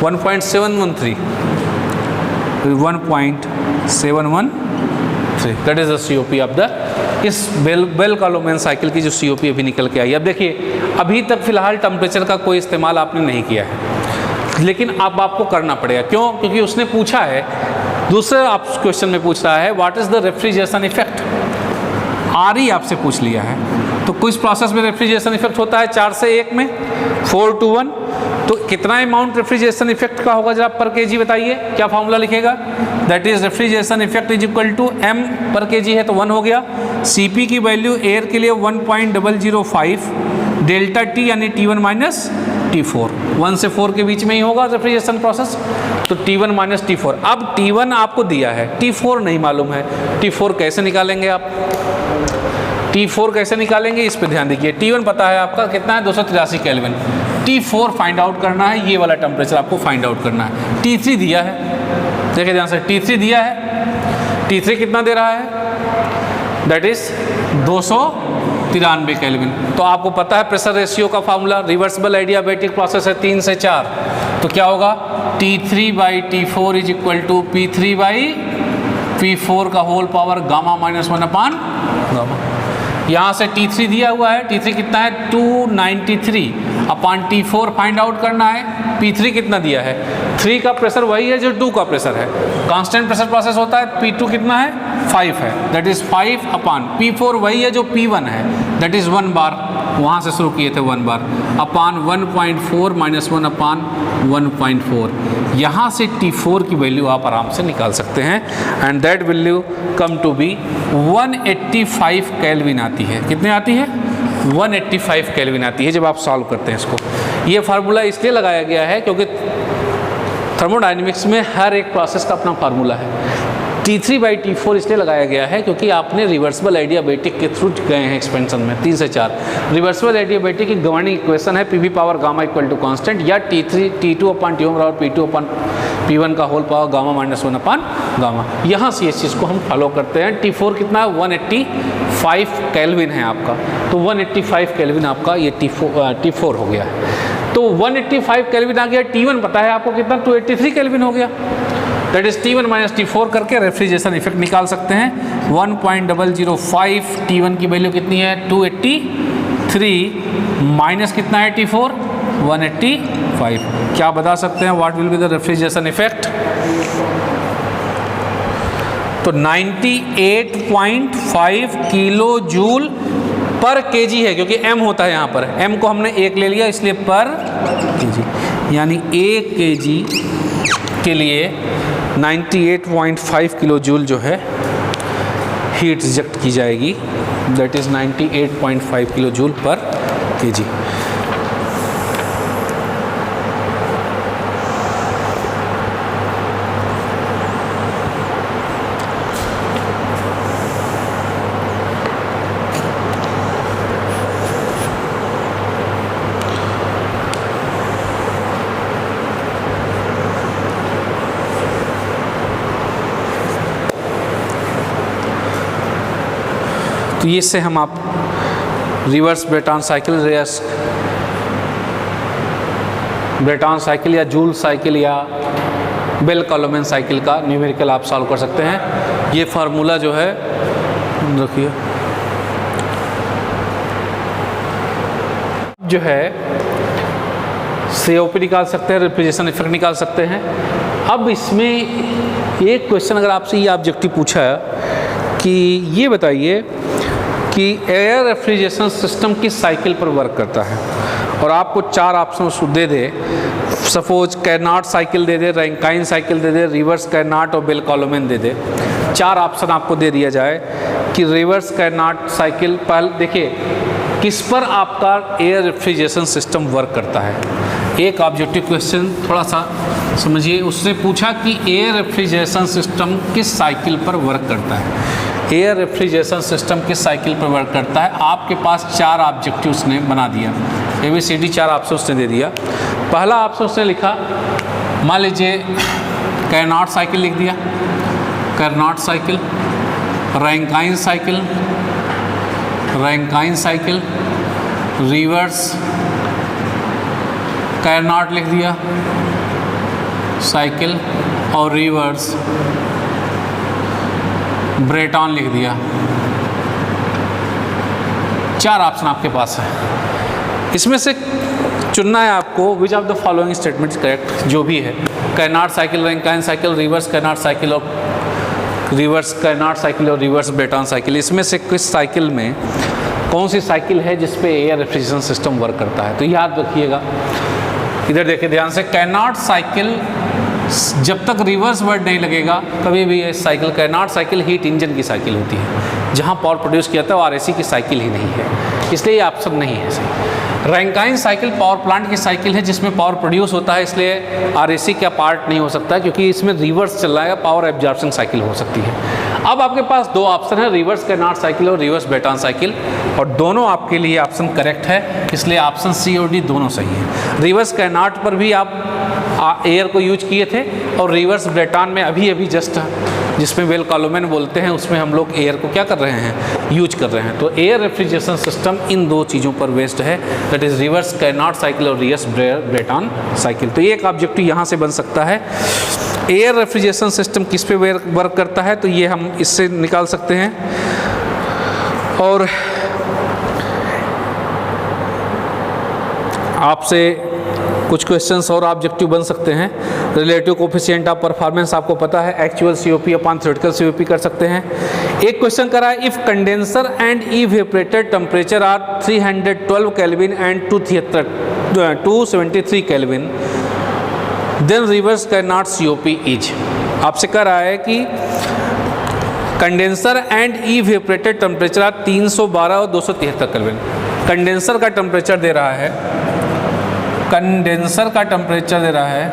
1.713 that is the COP of the इस बेल-कॉलोमन साइकिल की जो COP अभी निकल के आई. अब देखिए अभी तक फिलहाल टेम्परेचर का कोई इस्तेमाल आपने नहीं किया है, लेकिन अब आपको करना पड़ेगा. क्यों? क्योंकि उसने पूछा है, दूसरे आप क्वेश्चन में पूछ रहा है what is the refrigeration effect. RE आपसे पूछ लिया है. तो कुछ प्रोसेस में रेफ्रिजरेशन इफेक्ट होता है 4 से 1 में 4 to 1. तो कितना अमाउंट रेफ्रिजरेशन इफेक्ट का होगा जरा पर kg बताइए. क्या फॉर्मूला लिखेगा? That is refrigeration effect is equal to M पर kg है तो 1 हो गया. CP की वैल्यू एयर के लिए 1.005 डेल्टा T यानी T1 माइनस T4. 1 से 4 के बीच में ही होगा रेफ्रिजरेशन प्रोसेस. तो T1 माइनस T4. अब T1 आपको दिया है, T4 नहीं मालूम है. T4 कैसे निकालेंगे आप? T4 कैसे निकालेंगे इस पे ध्यान दीजिए. T1 पता है आपका कितना है? 283 केल्विन. T4 फाइंड आउट करना है. ये वाला टेम्परेचर आपको फाइंड आउट करना है. T3 दिया है देखिए ध्यान से, T3 दिया है, T3 कितना दे रहा है, दैट इज 293 केल्विन। तो आपको पता है प्रेशर रेशियो का फार्मूला, रिवर्सिबल एडियाबैटिक प्रोसेस है 3 से 4, तो क्या होगा T3/T4 is equal to P3/P4 का whole power gamma minus 1 upon gamma. यहाँ से T3 दिया हुआ है, T3 कितना है 293 अपान T4 फाइंड आउट करना है। P3 कितना दिया है, 3 का प्रेशर वही है जो 2 का प्रेशर है, कांस्टेंट प्रेशर प्रोसेस होता है। P2 कितना है 5 है, दैट इज 5 अपान P4 वही है जो P1 है, दैट इज 1 बार, वहाँ से शुरू किए थे 1 बार, अपान 1.4 माइनस 1 अपान 1.4। यहाँ से T4 की वैल्यू आप आराम से निकाल सकते हैं and that value come to be 185 kelvin आती है। कितने आती है, 185 केल्विन आती है जब आप सॉल्व करते हैं इसको। ये फार्मूला इसलिए लगाया गया है क्योंकि थर्मोडायनेमिक्स में हर एक प्रोसेस का अपना फार्मूला है। T3/T4 इसलिए लगाया गया है क्योंकि आपने रिवर्सिबल एडियाबैटिक के थ्रू गए हैं एक्सपेंशन में 3 से 4। रिवर्सिबल एडियाबैटिक की गवर्निंग इक्वेशन है PV power gamma equal to constant या T2 अपान T1 बराबर P2 अपान P1 का whole power gamma minus 1 upon gamma. यहाँ से इस चीज़ को हम फॉलो करते हैं। T4 कितना है 185 केल्विन है आपका, तो 185 केल्विन आपका ये T4 हो गया है। तो 185 केल्विन आ गया। T1 पता है आपको कितना 283 केल्विन हो गया, that is T1 minus T4 करके रेफ्रिजरेशन इफेक्ट निकाल सकते हैं। 1.005 T1 की वैल्यू कितनी है 283 माइनस कितना है T4 185। क्या बता सकते हैं what will be the refrigeration effect? तो 98.5 किलो जूल पर केजी है, क्योंकि m होता है यहाँ पर, m को हमने 1 ले लिया इसलिए पर केजी, यानी 1 केजी के लिए 98.5 किलो जूल जो है हीट रिजेक्ट की जाएगी, दैट इज़ 98.5 किलो जूल पर केजी। तो ये से हम आप रिवर्स ब्रेटॉन साइकिल या जूल साइकिल या बेल कॉलोमेन साइकिल का न्यूमेरिकल आप सॉल्व कर सकते हैं। ये फार्मूला जो है रखिए, जो है COP निकाल सकते हैं, रेफ्रिजरेशन इफेक्ट निकाल सकते हैं। अब इसमें एक क्वेश्चन अगर आपसे ये ऑब्जेक्टिव पूछा है कि ये बताइए कि एयर रेफ्रिजरेशन सिस्टम किस साइकिल पर वर्क करता है, और आपको 4 ऑप्शन दे दे, सपोज कैरनाट साइकिल दे दे, रैंकाइन साइकिल दे दे, रिवर्स कैरनाट और बेल कॉलोमेन दे दे। 4 ऑप्शन आपको दे दिया जाए कि रिवर्स कैरनाट साइकिल, पहले देखिए किस पर आपका एयर रेफ्रिजरेशन सिस्टम वर्क करता है। एक ऑब्जेक्टिव क्वेश्चन थोड़ा सा समझिए, उसने पूछा कि एयर रेफ्रिजरेशन सिस्टम किस साइकिल पर वर्क करता है। एयर रेफ्रिजरेशन सिस्टम किस साइकिल पर वर्क करता है, आपके पास 4 ऑब्जेक्टिव उसने बना दिया, ABCD 4 ऑप्शन उसने दे दिया। पहला ऑप्शन उसने लिखा, मान लीजिए कैरनाट साइकिल लिख दिया, Carnot cycle, Rankine cycle, Rankine cycle, reverse Carnot लिख दिया साइकिल, और रिवर्स ब्रेटॉन लिख दिया। 4 ऑप्शन आपके पास है, इसमें से चुनना है आपको which of the following statement correct, जो भी है, Carnot cycle, Rankine cycle, reverse Carnot cycle और रिवर्स कैरनाट साइकिल और रिवर्स ब्रेटॉन साइकिल, इसमें से किस साइकिल में कौन सी साइकिल है जिस पे एयर रेफ्रिजरेशन सिस्टम वर्क करता है। तो याद रखिएगा, इधर देखिए ध्यान से, कैरनाट साइकिल जब तक रिवर्स वर्ड नहीं लगेगा कभी भी ये साइकिल, कैरनाट साइकिल हीट इंजन की साइकिल होती है जहाँ पावर प्रोड्यूस किया था, और RAC की साइकिल ही नहीं है, इसलिए ये ऑप्शन नहीं है सही। रैंकाइन साइकिल पावर प्लांट की साइकिल है जिसमें पावर प्रोड्यूस होता है, इसलिए RAC का पार्ट नहीं हो सकता क्योंकि इसमें रिवर्स चल रहा है, पावर एब्जॉर्प्शन साइकिल हो सकती है। अब आपके पास 2 ऑप्शन है, रिवर्स कैरनाट साइकिल और रिवर्स ब्रेटॉन साइकिल, और दोनों आपके लिए ऑप्शन करेक्ट है, इसलिए ऑप्शन C और D दोनों सही है। रिवर्स कैरनाट पर भी आप एयर को यूज किए थे, और रिवर्स ब्रेटॉन में अभी अभी जस्ट जिसमें वेल कॉलोमेन बोलते हैं उसमें हम लोग एयर को क्या कर रहे हैं, यूज कर रहे हैं। तो एयर रेफ्रिजरेशन सिस्टम इन दो चीज़ों पर बेस्ड है, that is reverse Carnot cycle और रिवर्स ब्रेटॉन साइकिल। तो ये एक ऑब्जेक्टिव यहाँ से बन सकता है। एयर रेफ्रिजरेशन सिस्टम किस पे वर्क करता है, तो ये हम इससे निकाल सकते हैं। और आपसे कुछ क्वेश्चंस और ऑब्जेक्टिव बन सकते हैं। रिलेटिव कोफिशिएंट ऑफ परफॉर्मेंस आपको पता है, actual COP upon theoretical COP कर सकते हैं। एक क्वेश्चन करा है, if condenser and evaporator temperature are 312 kelvin and 273 kelvin, then reverse Carnot COP is. आपसे कह रहा है कि condenser and evaporator temperature are 312 और 273 केल्विन। कंडेंसर का टेम्परेचर दे रहा है, कंडेंसर का टेम्परेचर दे रहा है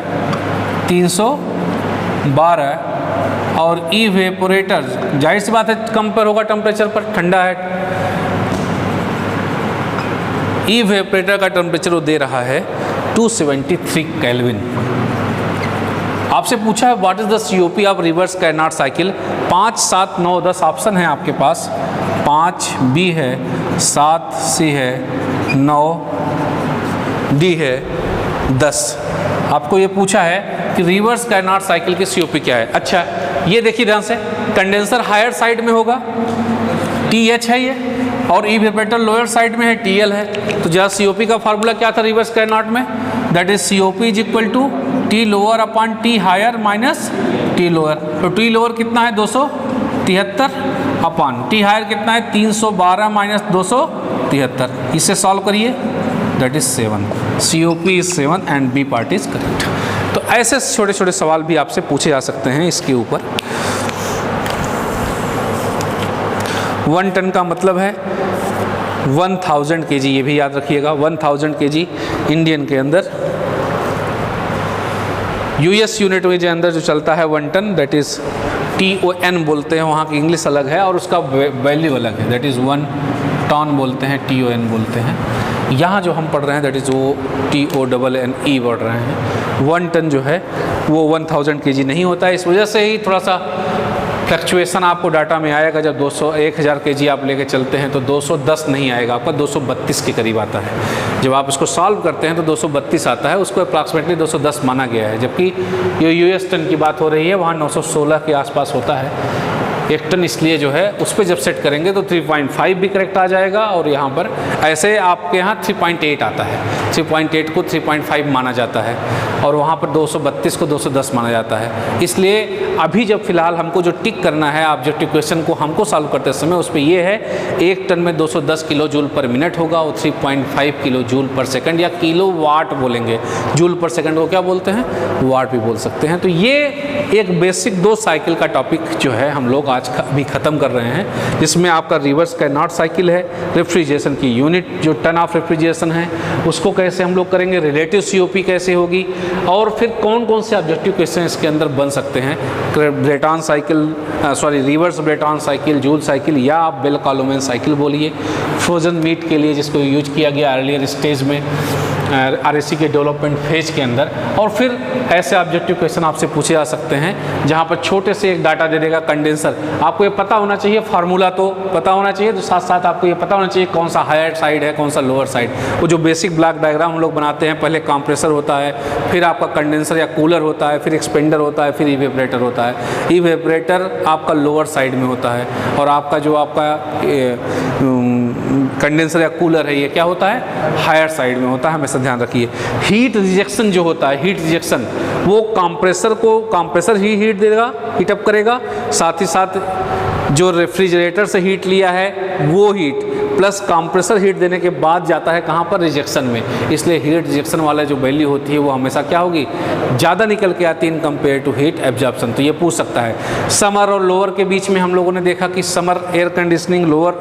312, और इवेपोरेटर जाहिर सी बात है कंपेयर होगा टेम्परेचर पर, ठंडा है। इवेपोरेटर का टेम्परेचर वो दे रहा है 273 केल्विन। आपसे पूछा है what is the COP of reverse Carnot cycle. 5, 7, 9, 10 option है आपके पास। 5 बी है, 7 सी है, 9 डी है, 10। आपको ये पूछा है कि रिवर्स कार्नोट साइकिल की सीओपी क्या है। अच्छा ये देखिए ध्यान से, कंडेंसर हायर साइड में होगा, TH है ये, और इवेपोरेटर लोअर साइड में है, TL है। तो जहाँ सीओपी का फार्मूला क्या था रिवर्स कार्नोट में, that is COP is equal to T lower upon T higher minus T lower. तो T लोअर कितना है 273 अपॉन T हायर कितना है 312 माइनस 273। इसे सॉल्व करिए, that is 7। COP is 7 and B part is correct. तो ऐसे छोटे छोटे सवाल भी आपसे पूछे जा सकते हैं इसके ऊपर। 1 टन का मतलब है 1000 kg, ये भी याद रखिएगा। 1000 kg इंडियन के अंदर, US यूनिट में जो अंदर जो चलता है 1 टन, दैट इज़ TON बोलते हैं, वहाँ की इंग्लिश अलग है और उसका वैल्यू अलग है, दैट इज़ 1 टन बोलते हैं, TON बोलते हैं। यहाँ जो हम पढ़ रहे हैं दैट इज़ वो TONNE पढ़ रहे हैं। 1 टन जो है वो 1000 kg नहीं होता है, इस वजह से ही थोड़ा सा फ्लक्चुएसन आपको डाटा में आएगा। जब 1000 kg आप लेके चलते हैं तो 210 नहीं आएगा आपका, 232 के करीब आता है। जब आप इसको सॉल्व करते हैं तो 232 आता है, उसको अप्रॉक्सीमेटली 210 माना गया है। जबकि ये US टन की बात हो रही है, वहाँ 916 के आसपास होता है 1 टन, इसलिए जो है उस पर जब सेट करेंगे तो 3.5 भी करेक्ट आ जाएगा। और यहाँ पर ऐसे आपके यहाँ 3.8 आता है, 3.8 को 3.5 माना जाता है, और वहाँ पर 232 को 210 माना जाता है। इसलिए अभी जब फिलहाल हमको जो टिक करना है ऑब्जेक्टिव क्वेश्चन को हमको सॉल्व करते समय, उस पर ये है 1 टन में 210 किलो जूल पर मिनट होगा और 3.5 किलो जूल पर सेकंड, या किलो वाट बोलेंगे, जूल पर सेकंड को क्या बोलते हैं, वाट भी बोल सकते हैं। तो ये एक बेसिक 2 साइकिल का टॉपिक जो है हम लोग आज अभी ख़त्म कर रहे हैं, जिसमें आपका रिवर्स कार्नोट साइकिल है, रेफ्रिजरेशन की यूनिट जो टन ऑफ रेफ्रिजरेशन है उसको कैसे हम लोग करेंगे, रिलेटिव COP कैसे होगी, और फिर कौन कौन से ऑब्जेक्टिव क्वेश्चन इसके अंदर बन सकते हैं। Brayton cycle, reverse Brayton cycle, joule cycle, या आप बेल कॉलोमेन साइकिल बोलिए। फ्रोजन मीट के लिए जिसको यूज किया गया अर्लियर स्टेज में RAC के डेवलपमेंट फेज के अंदर। और फिर ऐसे ऑब्जेक्टिव क्वेश्चन आपसे पूछे जा सकते हैं जहाँ पर छोटे से एक डाटा दे देगा कंडेंसर, आपको ये पता होना चाहिए, फार्मूला तो पता होना चाहिए, तो साथ साथ आपको ये पता होना चाहिए कौन सा हायर साइड है कौन सा लोअर साइड। वो जो बेसिक ब्लॉक डायग्राम हम लोग बनाते हैं, पहले कंप्रेसर होता है, फिर आपका कंडेंसर या कूलर होता है, फिर एक्सपेंडर होता है, फिर इवेपोरेटर होता है। इवेपोरेटर आपका लोअर साइड में होता है, और आपका जो आपका कंडेंसर या कूलर है ये क्या होता है, हायर साइड में होता है, हमेशा ध्यान रखिए। हीट रिजेक्शन जो होता है, हीट रिजेक्शन वो कंप्रेसर ही हीट देगा, हीट अप करेगा, साथ ही साथ जो रेफ्रिजरेटर से हीट लिया है वो हीट प्लस कंप्रेसर हीट देने के बाद जाता है कहाँ पर, रिजेक्शन में। इसलिए हीट रिजेक्शन वाला जो वैल्यू होती है वो हमेशा क्या होगी, ज़्यादा निकल के आती है in compare to heat absorption. तो ये पूछ सकता है। समर और लोअर के बीच में हम लोगों ने देखा कि समर एयर कंडीशनिंग लोअर